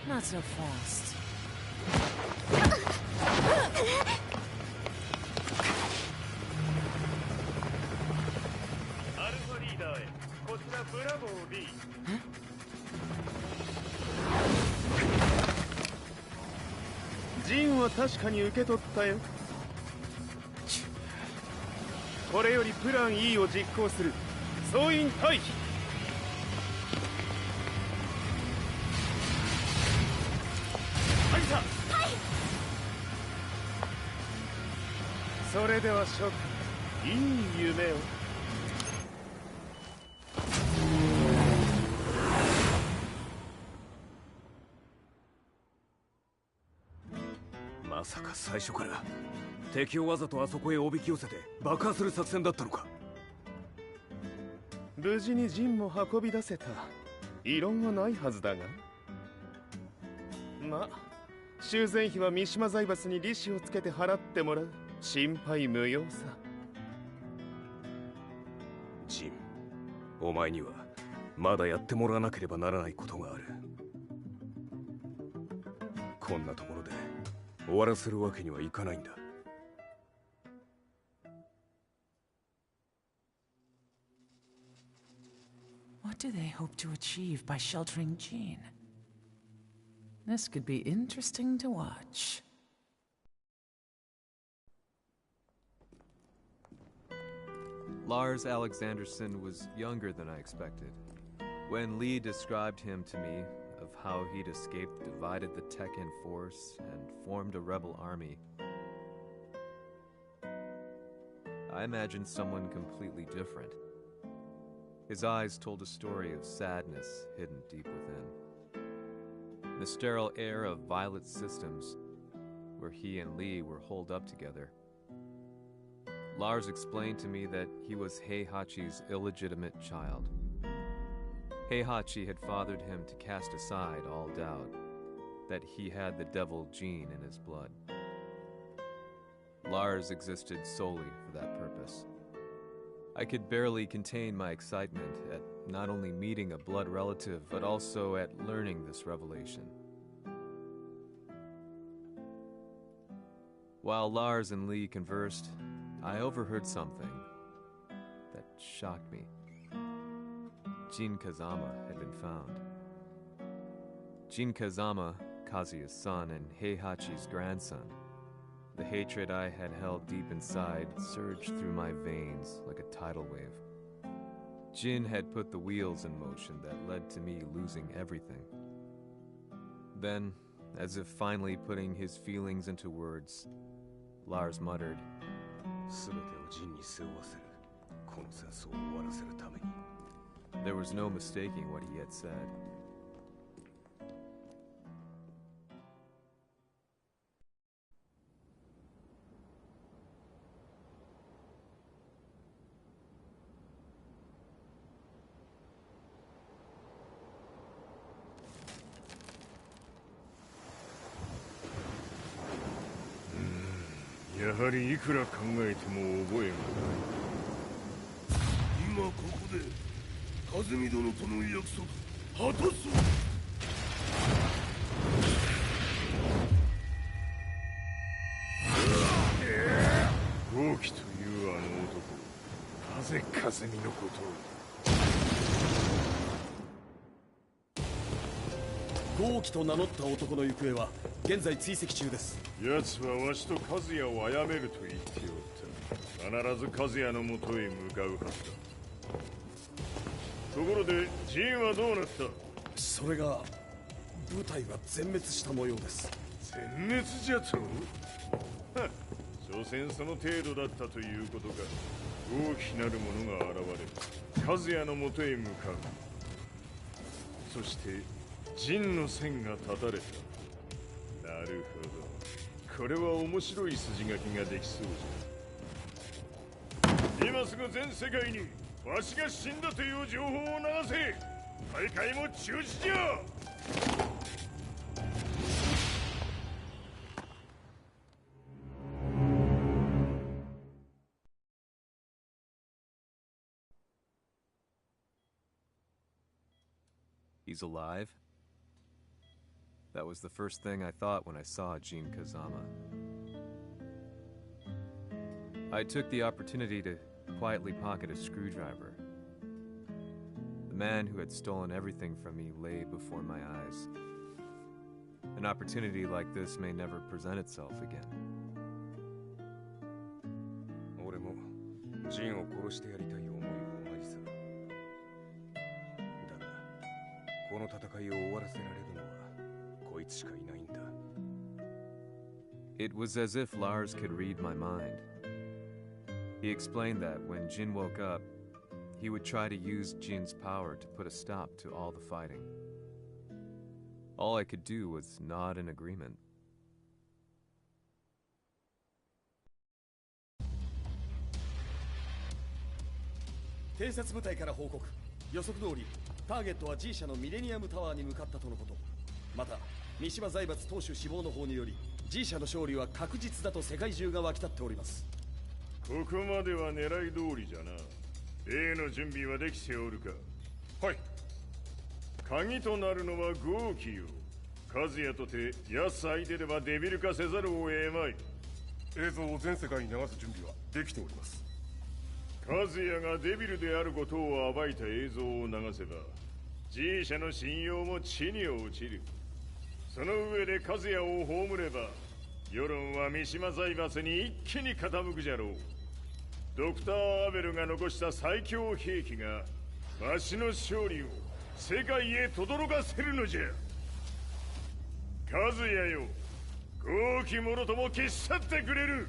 Not so fast. 確かに受け取ったよ。これよりプラン E を実行する。総員退避。アリサ。はい。それでは諸君、いい夢を。まさか最初から敵をわざとあそこへおびき寄せて爆破する作戦だったのか。無事にジンも運び出せた。異論はないはずだが。ま、修繕費は三島財閥に利子をつけて払ってもらう。心配無用さ。ジン、お前にはまだやってもらわなければならないことがある。こんなところで終わらせるわけにはいかないんだ。What do they hope to achieve by sheltering Jean? This could be interesting to watch. Lars Alexanderson was younger than I expected. When Lee described him to me, of how he'd escaped, divided the Tekken force, and formed a rebel army, I imagined someone completely different. His eyes told a story of sadness hidden deep within. The sterile air of Violet Systems, where he and Lee were holed up together. Lars explained to me that he was Heihachi's illegitimate child. Heihachi had fathered him to cast aside all doubt that he had the devil gene in his blood. Lars existed solely for that purpose. I could barely contain my excitement at not only meeting a blood relative, but also at learning this revelation. While Lars and Lee conversed, I overheard something that shocked me. Jin Kazama had been found. Jin Kazama, Kazuya's son and Heihachi's grandson. The hatred I had held deep inside surged through my veins like a tidal wave. Jin had put the wheels in motion that led to me losing everything. Then, as if finally putting his feelings into words, Lars muttered, There was no mistaking what he had said.やはりいくら考えても覚えがない。今ここで風見殿との約束果たそう。豪輝というあの男、なぜ風見のことを。豪輝と名乗った男の行方は現在追跡中です。奴はわしと和也を殺めると言っておった。必ず和也のもとへ向かうはずだ。ところでジンはどうなった？それが部隊は全滅した模様です。全滅じゃと？は、所詮その程度だったということか。大きなるものが現れ、和也のもとへ向かう。そして陣の線が断たれた。なるほど。これは面白い筋書きができそうじゃ。今すぐ全世界にわしが死んだという情報を流せ。大会も中止じゃ。He's alive? That was the first thing I thought when I saw Jin Kazama. I took the opportunity to quietly pocket a screwdriver. The man who had stolen everything from me lay before my eyes. An opportunity like this may never present itself again. 俺もジンを殺してやりたい思いは同じさ。だが、この戦いを終わらせられるのはこいつしかいないんだ。It was as if Lars could read my mind. He explained that when Jin woke up, he would try to use Jin's power to put a stop to all the fighting. All I could do was nod in agreement. 偵察部隊から報告。予測通り、ターゲットは G 社のミレニアムタワーに向かったとのこと。また、三島財閥当主死亡の方により、G 社の勝利は確実だと世界中が沸き立っております。ここまでは狙い通りじゃな。例の準備はできておるか。はい。鍵となるのは豪気よ。和也とて奴相手ではデビル化せざるを得まい。映像を全世界に流す準備はできております。和也がデビルであることを暴いた映像を流せば G 社の信用も地に落ちる。その上で和也を葬れば世論は三島財閥に一気に傾くじゃろう。ドクター・アベルが残した最強兵器がわしの勝利を世界へ轟かせるのじゃ。和也よ、豪気者とも消し去ってくれる。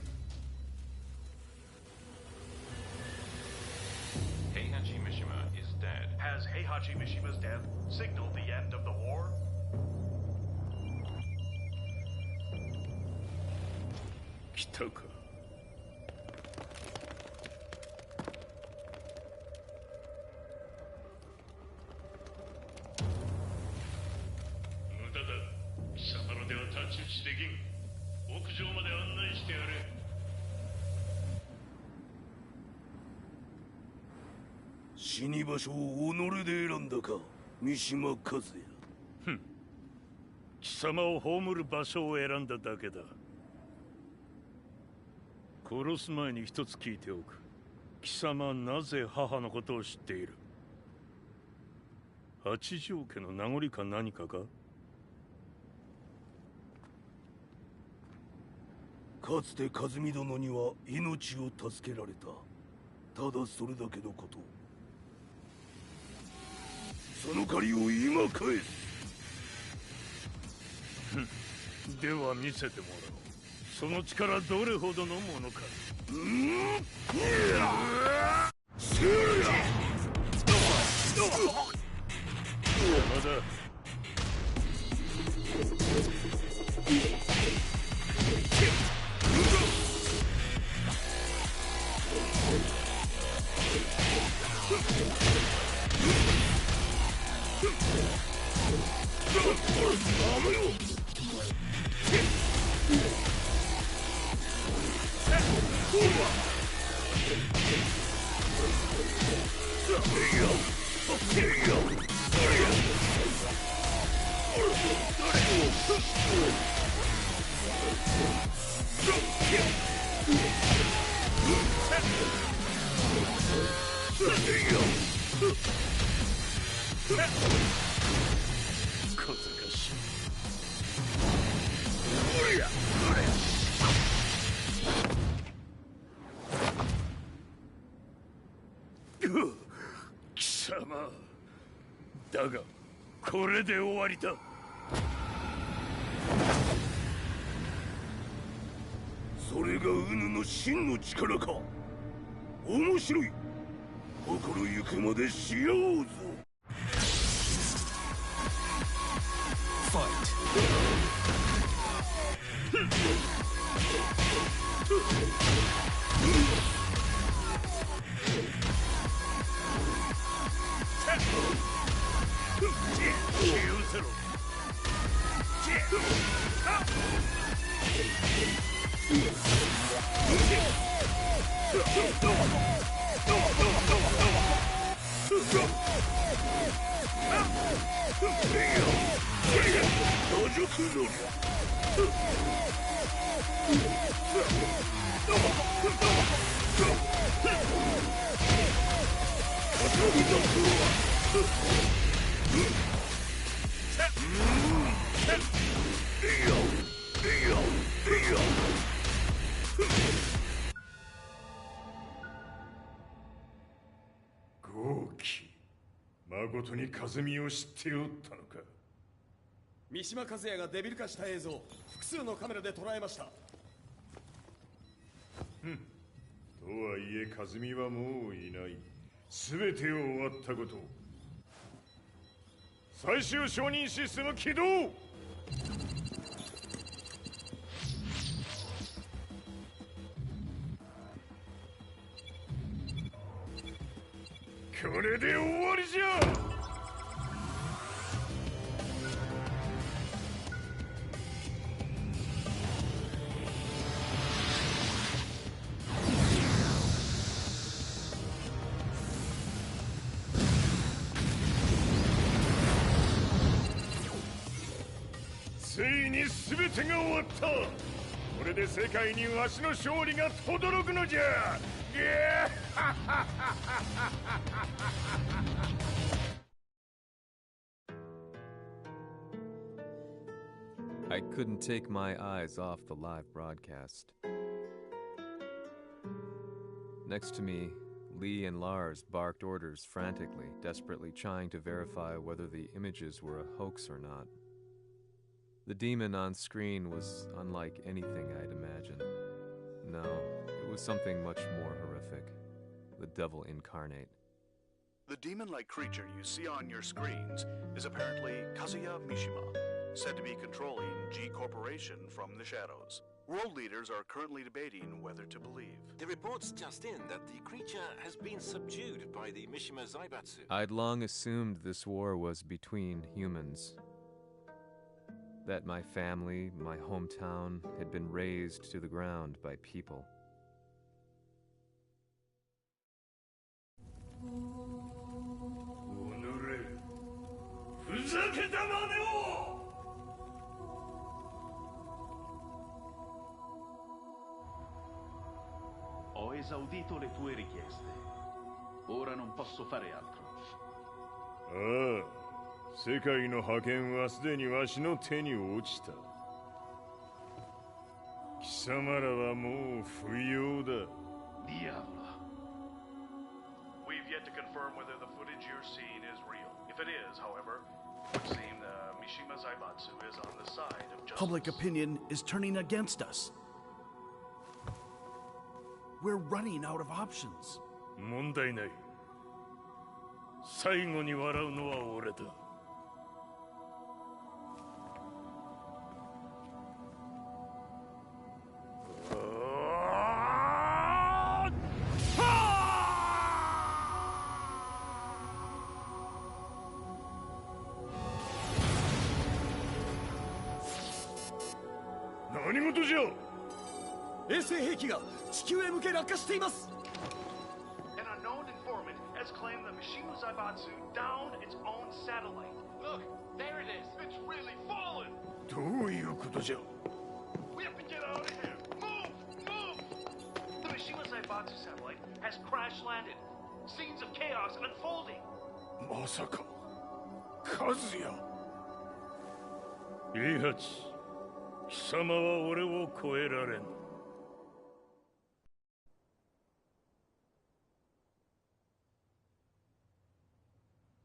Heihachi Mishima is dead. Has Heihachi Mishima's death signaled the end of the war? 来たか。無駄だ。貴様らでは太刀打ちできん。屋上まで案内してやれ。死に場所を己で選んだか、三島和也。ふん。貴様を葬る場所を選んだだけだ。殺す前に一つ聞いておく。貴様なぜ母のことを知っている？八条家の名残か何かか？かつて和美殿には命を助けられた。ただそれだけのこと。その借りを今返す。では見せてもらおう。その力どれほどのものか。まだ小賢しい。貴様だがこれで終わりだ。それがウヌの真の力か。面白い。心ゆくまでしようぞ。誠に和美を知っておったのか。三島和也がデビル化した映像、複数のカメラで捉えました。とはいえ和美はもういない。全てを終わったこと。最終承認システム起動。これで終わりじゃ。ついに全てが終わった。これで世界にわしの勝利が轟くのじゃ。I couldn't take my eyes off the live broadcast. Next to me, Lee and Lars barked orders frantically, desperately trying to verify whether the images were a hoax or not. The demon on screen was unlike anything I'd imagined. No, it was something much more horrific. The devil incarnate. The demon-like creature you see on your screens is apparently Kazuya Mishima, said to be controlling G Corporation from the shadows. World leaders are currently debating whether to believe. The reports just in that the creature has been subdued by the Mishima Zaibatsu. I'd long assumed this war was between humans. That my family, my hometown, had been razed to the ground by people. Ho esaudito le tue richieste. Ora non posso fare altro. ああ。世界の覇権はすでにわしの手に落ちた。貴様らはもう不要だ。Diavolo. We've yet to confirm whether the footage you're seeing is real. If it is, however, it would seem Mishima Zaibatsu is on the side of justice. Public opinion is turning against us. We're running out of options. 問題ない。最後に笑うのは俺だ。何事じゃ。衛星兵器が地球へ向け落下しています。An unknown informant has claimed the Mishima Zaibatsu downed its own satellite. Look, there it is. It's really fallen. どういうことじゃ。We have to get out of here. Move, move. The Mishima Zaibatsu satellite has crash landed. Scenes of chaos unfolding. まさか、和也。イハチ、貴様は俺を超えられん。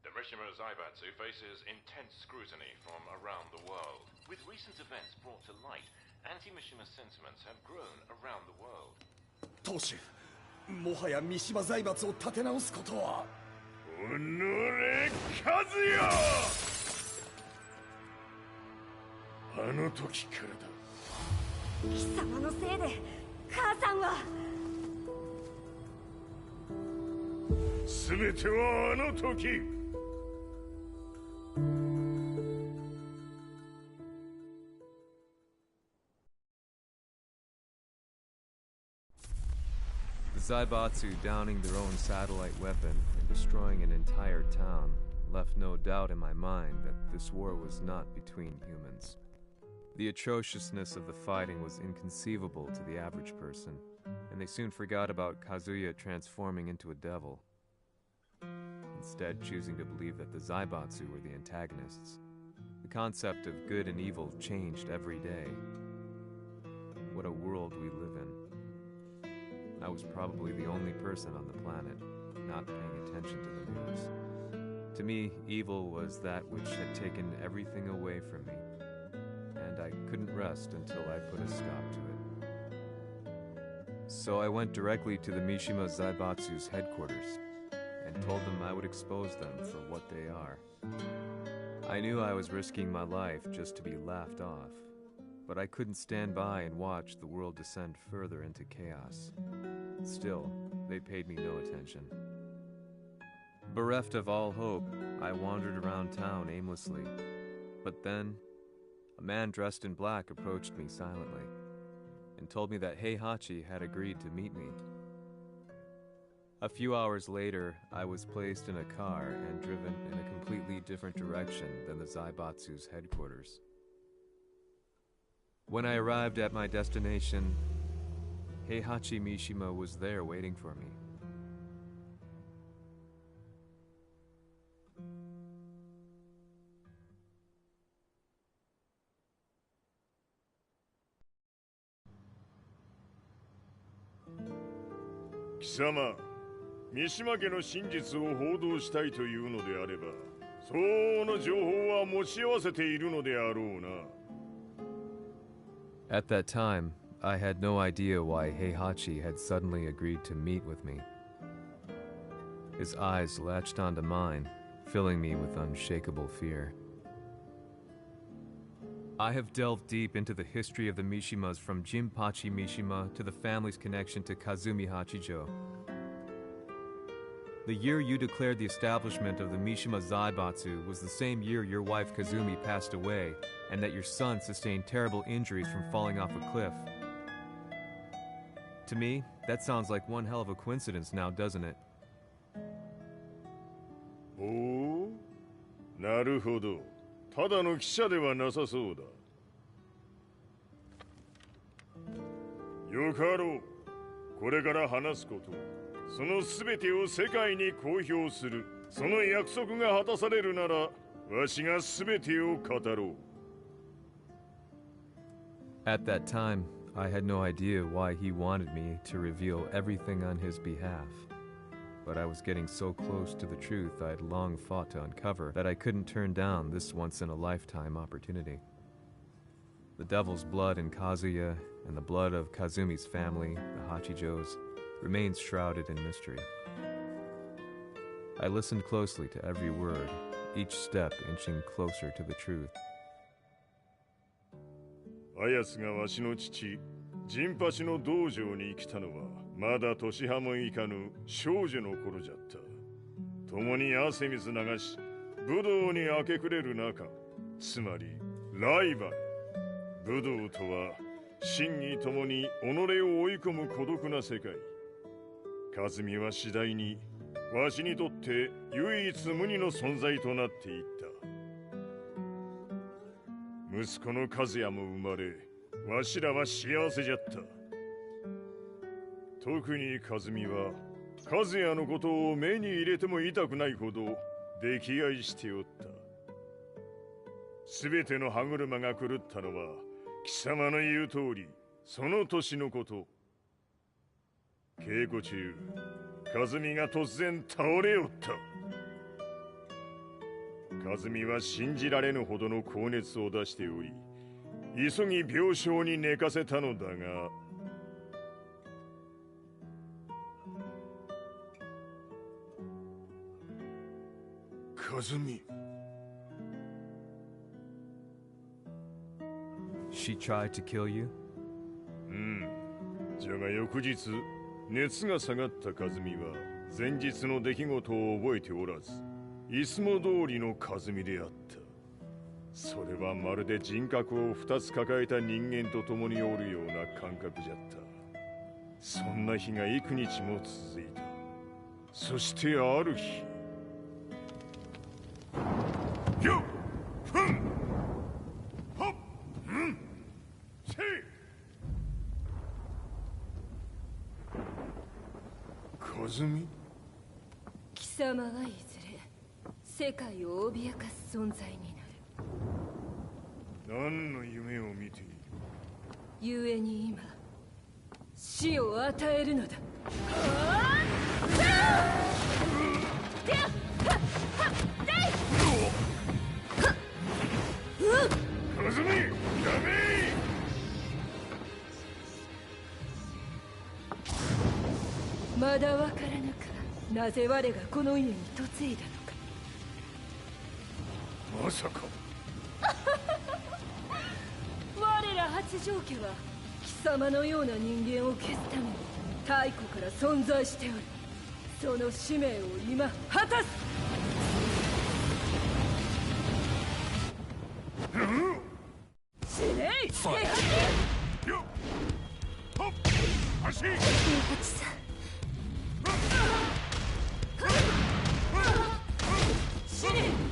The Mishima Zaibatsu faces intense scrutiny from around the world. With recent events brought to light, anti-Mishima sentiments have grown around the world. 当主、もはや三島財閥を立て直すことは。おのれ、和也。あの時からだ。貴様のせいで母さんは。全てはあの時。The Zaibatsu downing their own satellite weapon and destroying an entire town left no doubt in my mind that this war was not between humans. The atrociousness of the fighting was inconceivable to the average person, and they soon forgot about Kazuya transforming into a devil, instead choosing to believe that the Zaibatsu were the antagonists. The concept of good and evil changed every day. What a world we live in. I was probably the only person on the planet not paying attention to the news. To me, evil was that which had taken everything away from me, and I couldn't rest until I put a stop to it. So I went directly to the Mishima Zaibatsu's headquarters, and told them I would expose them for what they are. I knew I was risking my life just to be laughed off, but I couldn't stand by and watch the world descend further into chaos. Still, they paid me no attention. Bereft of all hope, I wandered around town aimlessly. But then, a man dressed in black approached me silently and told me that Heihachi had agreed to meet me. A few hours later, I was placed in a car and driven in a completely different direction than the Zaibatsu's headquarters. When I arrived at my destination, Heihachi Mishima was there waiting for me. Kisama, Mishima 家の真実を報道したいというのであれば、相応の情報は持ち合わせているのであろうな。At that time, I had no idea why Heihachi had suddenly agreed to meet with me. His eyes latched onto mine, filling me with unshakable fear. I have delved deep into the history of the Mishimas from Jinpachi Mishima to the family's connection to Kazumi Hachijo. The year you declared the establishment of the Mishima Zaibatsu was the same year your wife Kazumi passed away, and that your son sustained terrible injuries from falling off a cliff. To me, that sounds like one hell of a coincidence now, doesn't it? おお、なるほど。ただの記者ではなさそうだ。よかろう。これから話すこと、その全てを世界に公表する。その約束が果たされるなら、わしが全てを語ろう。At that time, I had no idea why he wanted me to reveal everything on his behalf. But I was getting so close to the truth I'd long fought to uncover that I couldn't turn down this once-in-a-lifetime opportunity. The devil's blood in Kazuya and the blood of Kazumi's family, the Hachijos, remains shrouded in mystery. I listened closely to every word, each step inching closer to the truth. あやつがわしの父、陣八の道場に来たのは、まだ年端もいかぬ少女の頃じゃった。共に汗水流し、武道に明け暮れる中、つまりライバル。武道とは、真偽ともに己を追い込む孤独な世界。和美は次第に、わしにとって唯一無二の存在となっていった。息子の和也も生まれ、わしらは幸せじゃった。特に和美は、和也のことを目に入れても痛くないほど溺愛しておった。すべての歯車が狂ったのは、貴様の言う通り、その年のこと。稽古中、和美が突然倒れおった。和美は信じられぬほどの高熱を出しており、急ぎ病床に寝かせたのだが、和美。She tried to kill you? うん。じゃが翌日、熱が下がった和美は、前日の出来事を覚えておらず、いつも通りの和美であった。それはまるで人格を二つ抱えた人間と共におるような感覚じゃった。そんな日が幾日も続いた。そしてある日、よっふんはっんせい和美。貴様はいずれ世界を脅かす存在になる。何の夢を見ている？故に今死を与えるのだ。はっズミ、ダメまだわからぬか。なぜ我がこの家に嫁いだのか。まさか我ら八丈家は貴様のような人間を消すために太古から存在しておる。その使命を今果たす。死ねい。ファイトよっほっ足平八さん。死ね。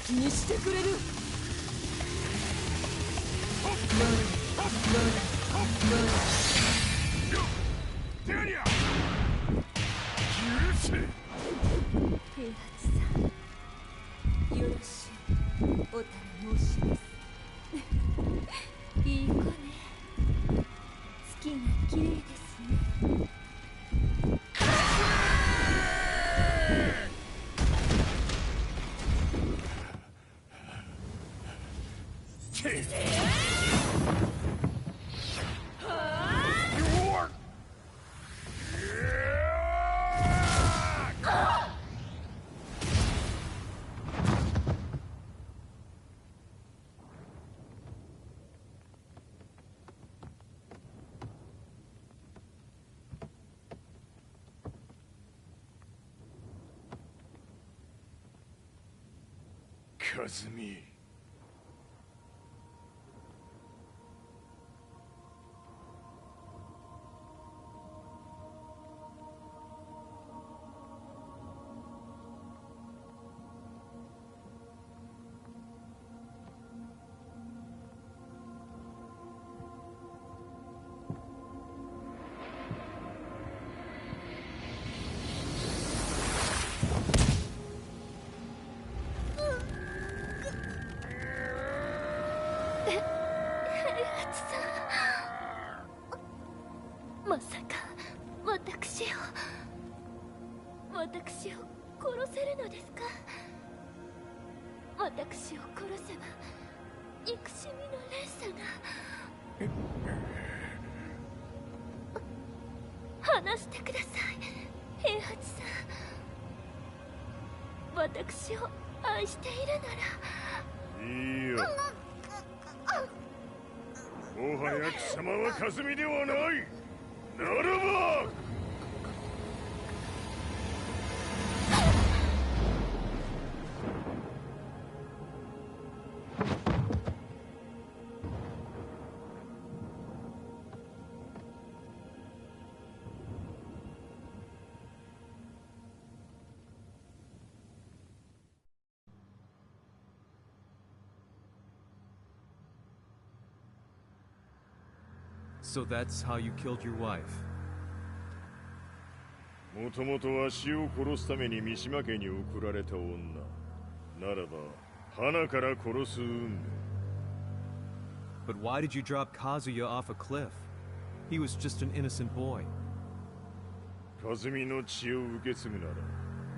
気にしてくれる。平八さん、よろしいお頼申しますいい子ね。月が綺麗ですね。和美。私を殺せるのですか？私を殺せば憎しみの連鎖が。話してください、平八さん。私を愛しているなら。いいよ。もはや貴様は霞ではない。ならばSo that's how you killed your wife. もともとわしを殺すために三島家に送られた女ならば花から殺す運命。 But why did you drop Kazuya off a cliff? He was just an innocent boy. 和美の血を受け継ぐなら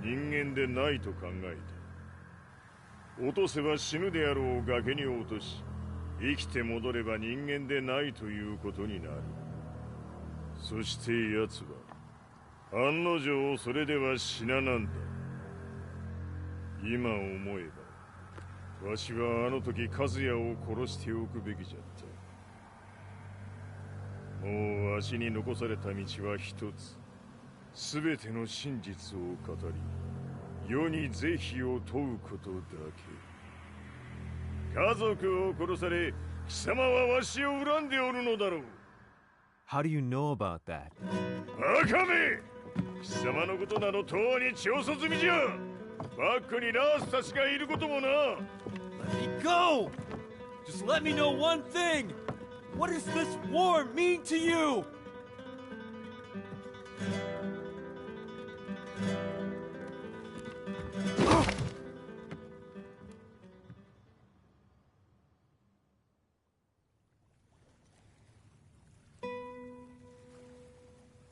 人間でないと考えた。落とせば死ぬであろう崖に落とし、生きて戻れば人間でないということになる。そして奴は案の定それでは死ななんだ。今思えばわしはあの時和也を殺しておくべきじゃった。もうわしに残された道は一つ。全ての真実を語り世に是非を問うことだけ。家族を殺され貴様はわしを恨んでおるのだろう。 How do you know about that? バカめ！貴様のことなどとうに調査済みじゃ。バックにラースたちがいることもな。 Let me go! Just let me know one thing! What does this war mean to you?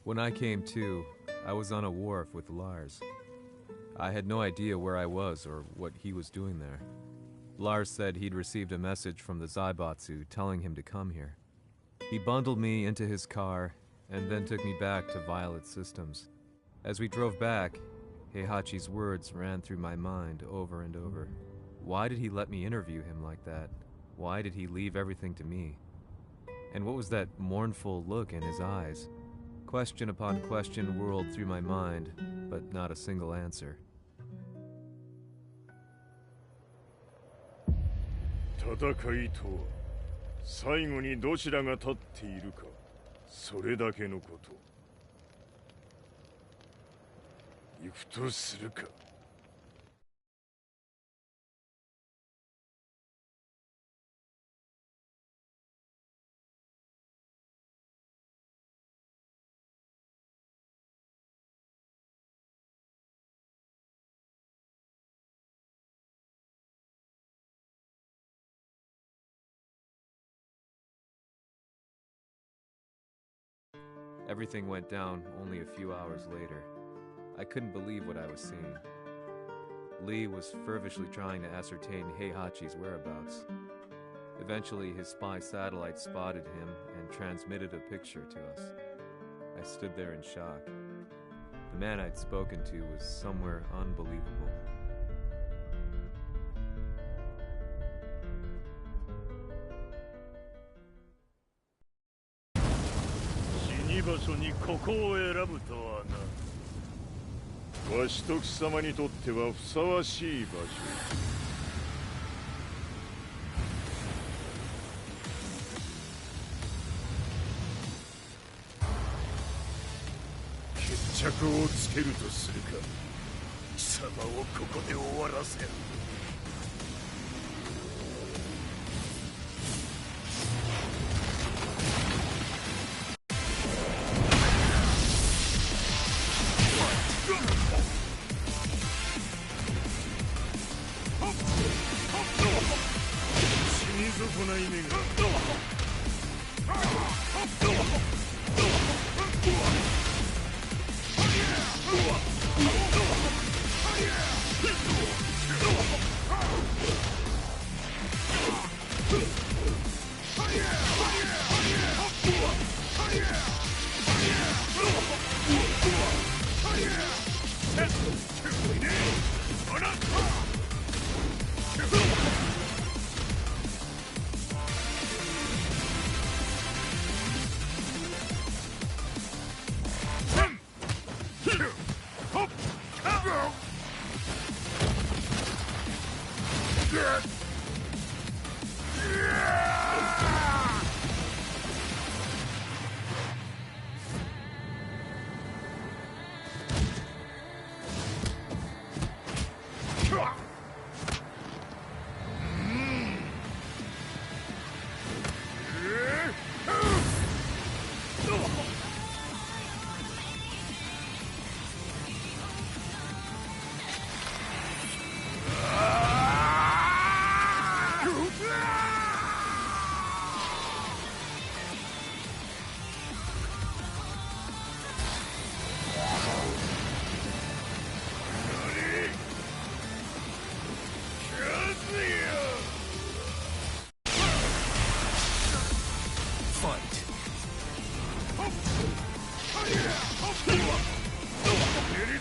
When I came to, I was on a wharf with Lars. I had no idea where I was or what he was doing there. Lars said he'd received a message from the Zaibatsu telling him to come here. He bundled me into his car and then took me back to Violet Systems. As we drove back, Heihachi's words ran through my mind over and over. Why did he let me interview him like that? Why did he leave everything to me? And what was that mournful look in his eyes? Question upon question whirled through my mind, but not a single answer. 戦いとは最後にどちらが立っているか、それだけのこと。行くとするか。Everything went down only a few hours later. I couldn't believe what I was seeing. Lee was fervently trying to ascertain Heihachi's whereabouts. Eventually, his spy satellite spotted him and transmitted a picture to us. I stood there in shock. The man I'd spoken to was somewhere unbelievable. 場所にここを選ぶとはな。わしと貴様にとってはふさわしい場所。決着をつけるとするか。貴様をここで終わらせる。うわっ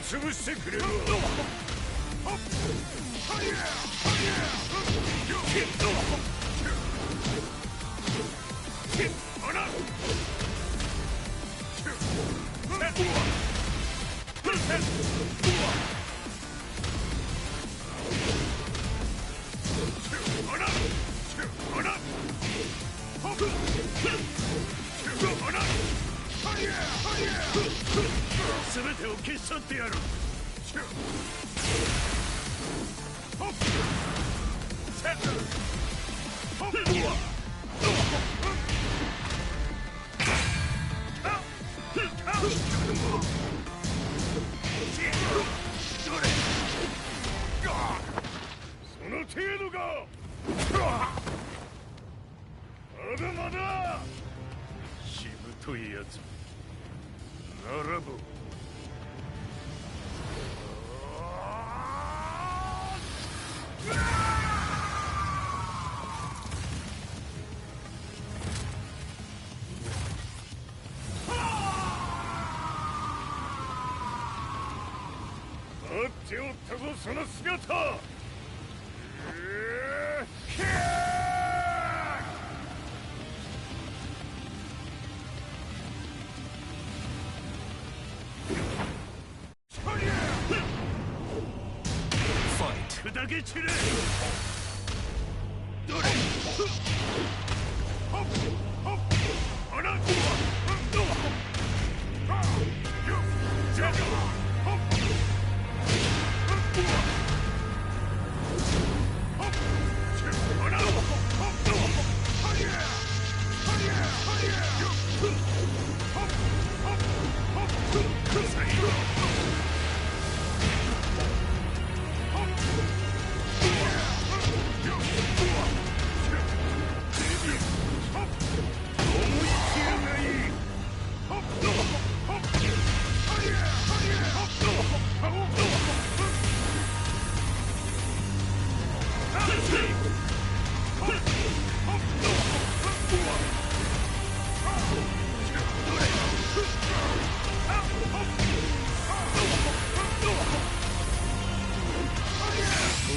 潰してくれるわ。全てを消し去ってやる。その程度か。まだまだ。しぶといやつ。ならば待っておったぞその姿。砕け散れ。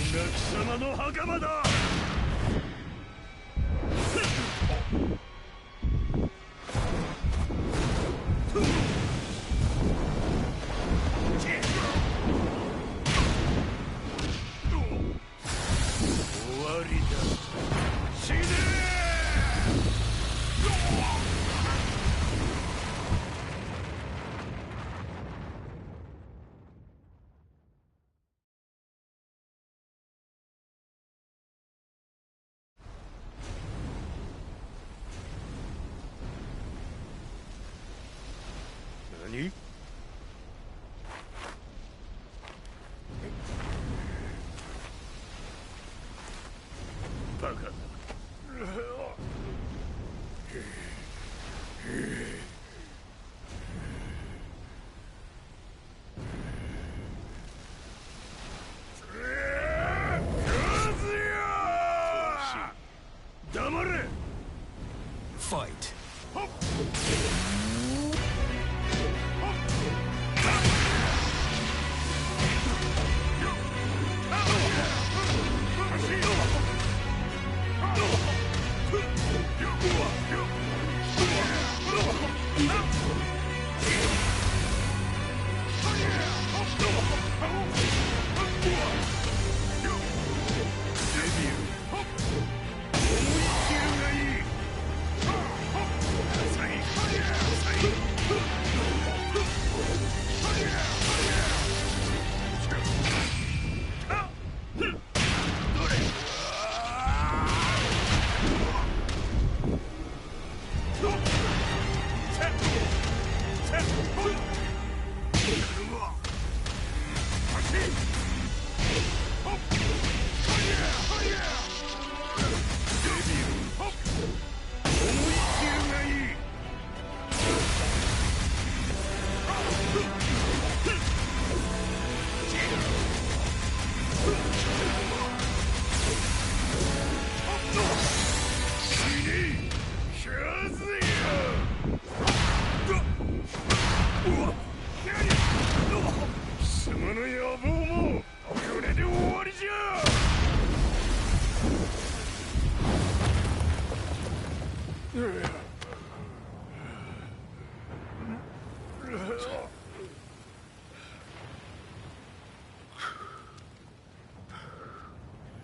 貴様の袴だ。終わりだ。死ね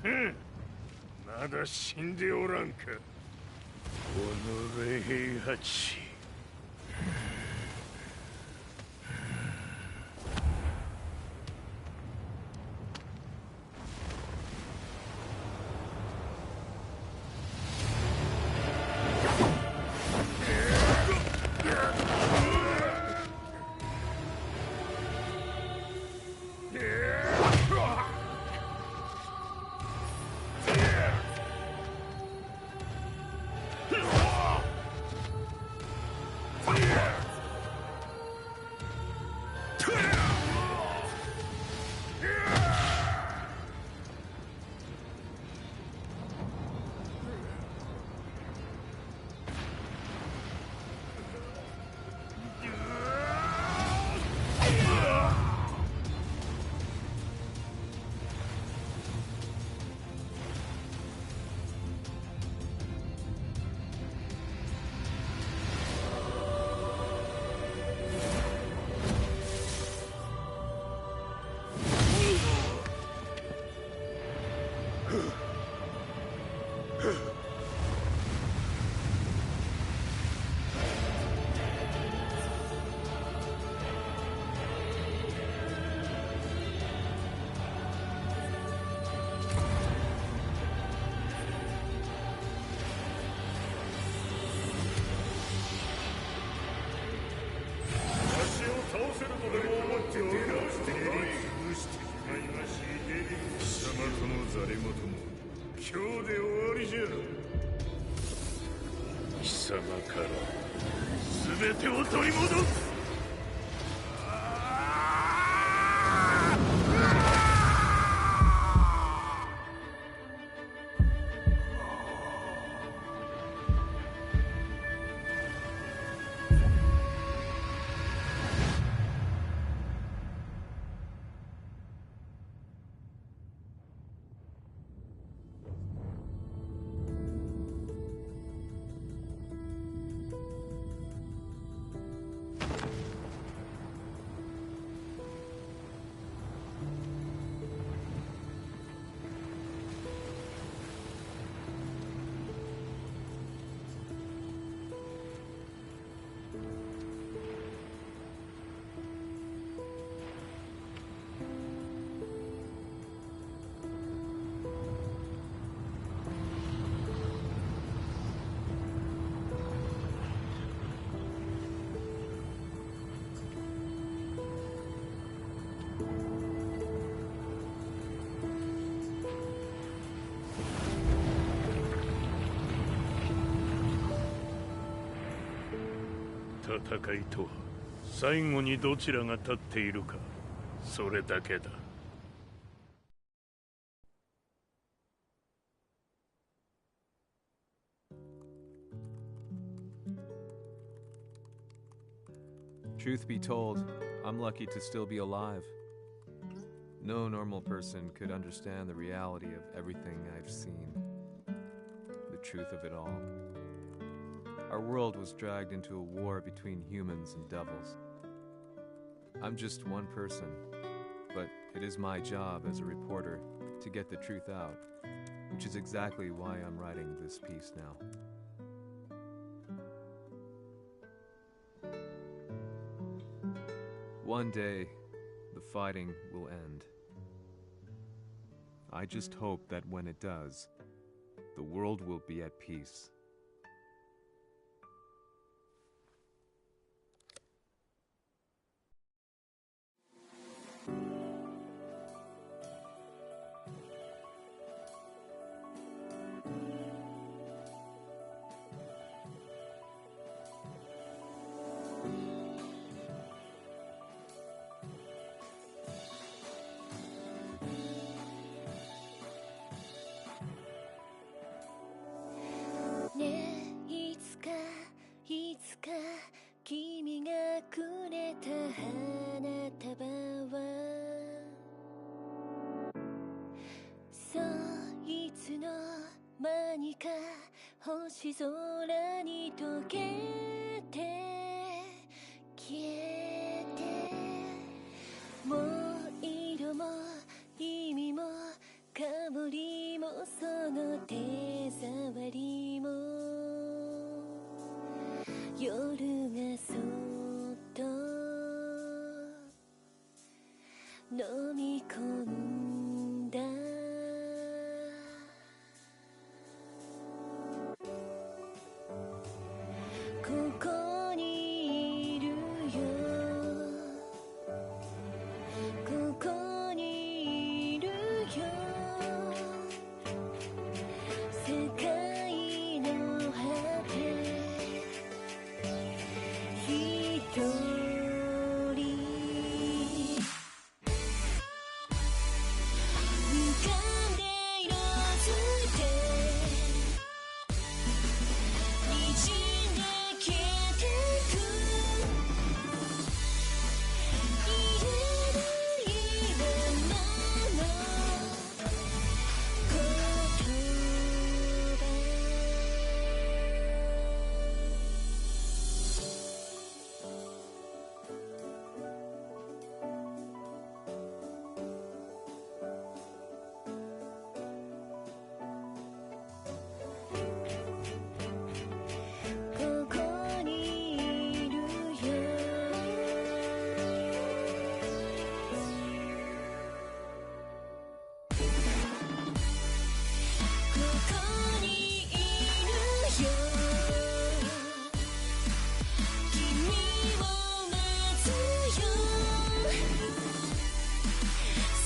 まだ死んでおらんか。己平八。貴様から全てを取り戻す。戦いとは最後にどちらが立っているか、それだけだ。Truth be told, I'm lucky to still be alive. No normal person could understand the reality of everything I've seen, the truth of it all. Our world was dragged into a war between humans and devils. I'm just one person, but it is my job as a reporter to get the truth out, which is exactly why I'm writing this piece now. One day, the fighting will end. I just hope that when it does, the world will be at peace. 飲み込んだここにいるよここにいるよ世界の果て一人浮かんで色づいて滲んで消えてく言えないままの言葉ここにいるよここにいるよ君を待つよ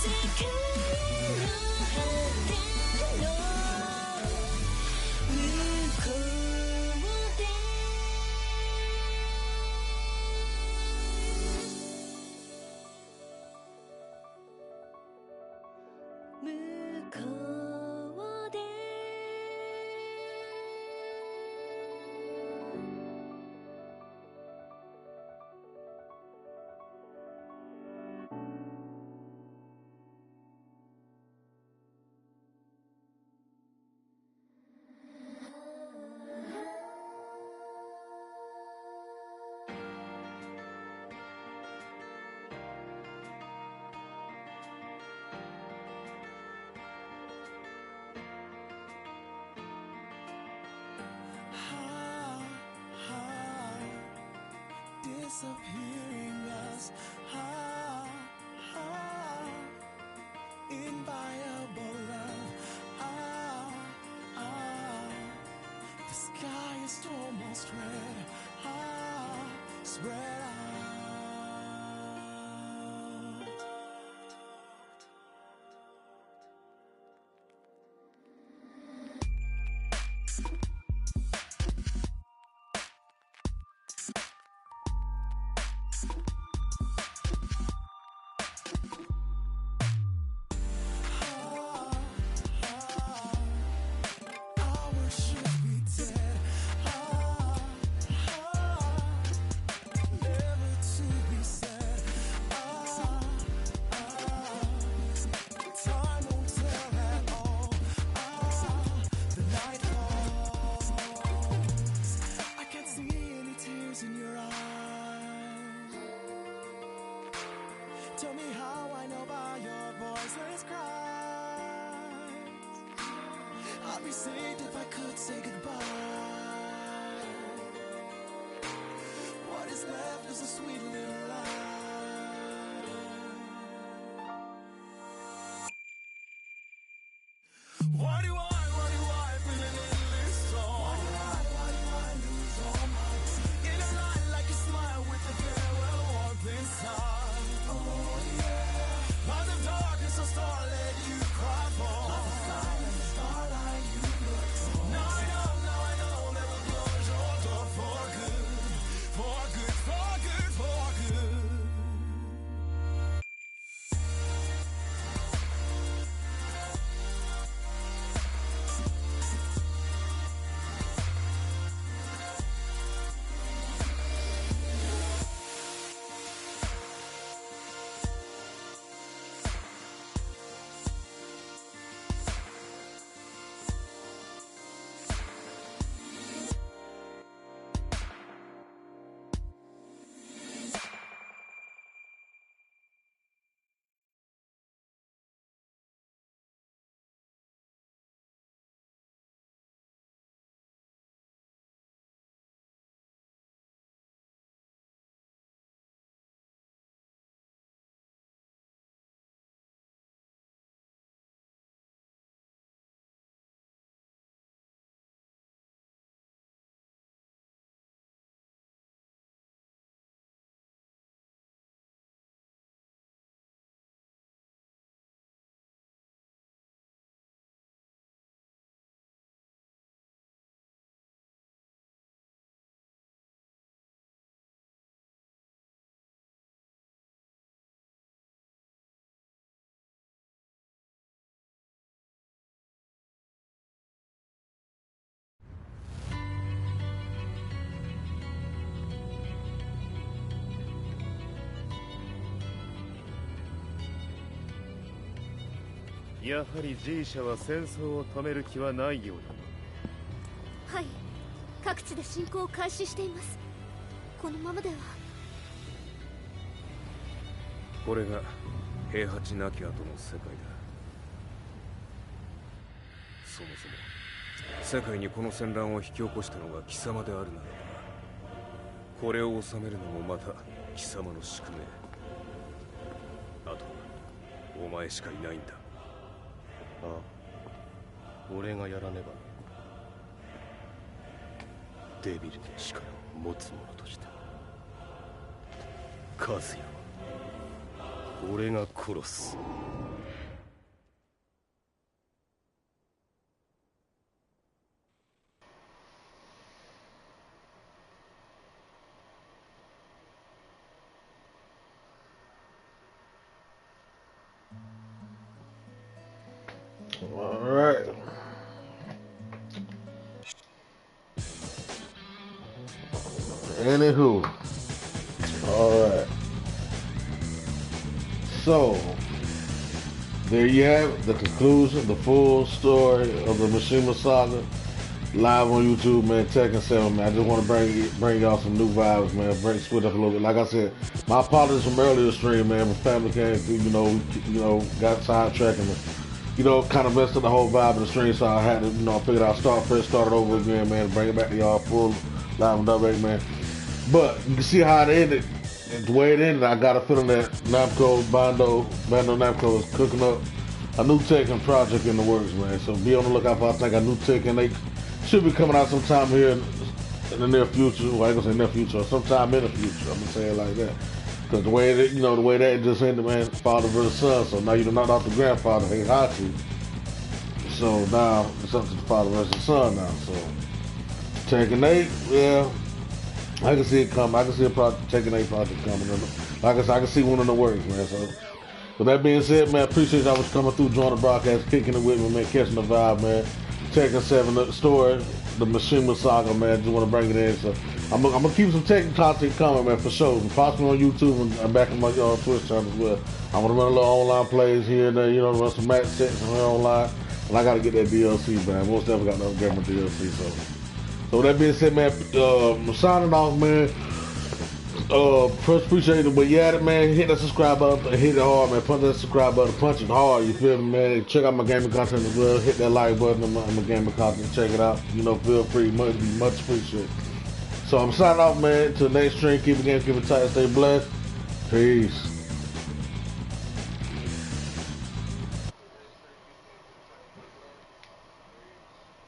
世界の果ての向こうで向こうでdisappearing us. Inviolable love. The sky is almost red. Spread out. Our should be dead. Never to be said. Time won't tell at all. The night falls. I can't see any tears in your eyes. Tell me how I know by your voiceless cries. I'd be saved if I could say goodbye. What is left is a sweet little lie. Why do I feel an endless storm? Why do I lose all my peace? In a light like a smile with a farewell warmth inside. Oh yeah. Out of darkness a starlet you cry for. Out of silence starlight you look for. Now I know やはり G 社は戦争を止める気はないようだ。はい、各地で侵攻を開始しています。このままでは。これが平八なき後の世界だ。そもそも世界にこの戦乱を引き起こしたのが貴様であるならば、これを治めるのもまた貴様の宿命。あとはお前しかいないんだ。ああ、俺がやらねば。デビルの力を持つ者としてカズヤは俺が殺す。All right. Anywho, all right. So there you have it, the conclusion, the full story of the Mishima Saga, live on YouTube, man. Tekken 7, man. I just want to bring y'all some new vibes, man. Split up a little bit. Like I said, my apologies from earlier stream, man. My family came through, got sidetracked and kind of messed up the whole vibe of the stream, so I had to, I figured I'd start it over again, man, bring it back to y'all full live and direct, man. But you can see how it ended. And the way it ended, I got a feeling that Bando Namco is cooking up a new Tekken project in the works, man. So be on the lookout for, I think, a new Tekken. They should be coming out sometime here in the near future. Well, I ain't gonna say near future, or sometime in the future. I'm gonna say it like that. Because the way that, the way that just ended, man, father versus son. So now you done knocked off the grandfather, Heihachi. So now it's up to the father versus son now. So Tekken 8, yeah, I can see it coming. I can see a Tekken 8 project coming. Like I said, I can see one in the works, man. So with that being said, man, appreciate y'all for coming through, joining the broadcast, kicking it with me, man, catching the vibe, man. Tekken 7, the story, the Mishima Saga, man. Just want to bring it in. So I'm gonna keep some Tekken content coming, man, for sure. Possibly on YouTube and back on my Twitch channel as well. I'm gonna run a little online plays here and there, run some match sets here online. And I gotta get that DLC, man. Most definitely got another game with DLC. So with that being said, man, I'm signing off, man. First appreciate it, but yeah, man, hit that subscribe button, hit it hard, man. Punch that subscribe button, punch it hard. You feel me, man? Check out my gaming content as well. Hit that like button on my gaming content. Check it out. Feel free, much appreciated. So I'm signing off, man. Till the next stream, keep it game, keep it tight, stay blessed. Peace.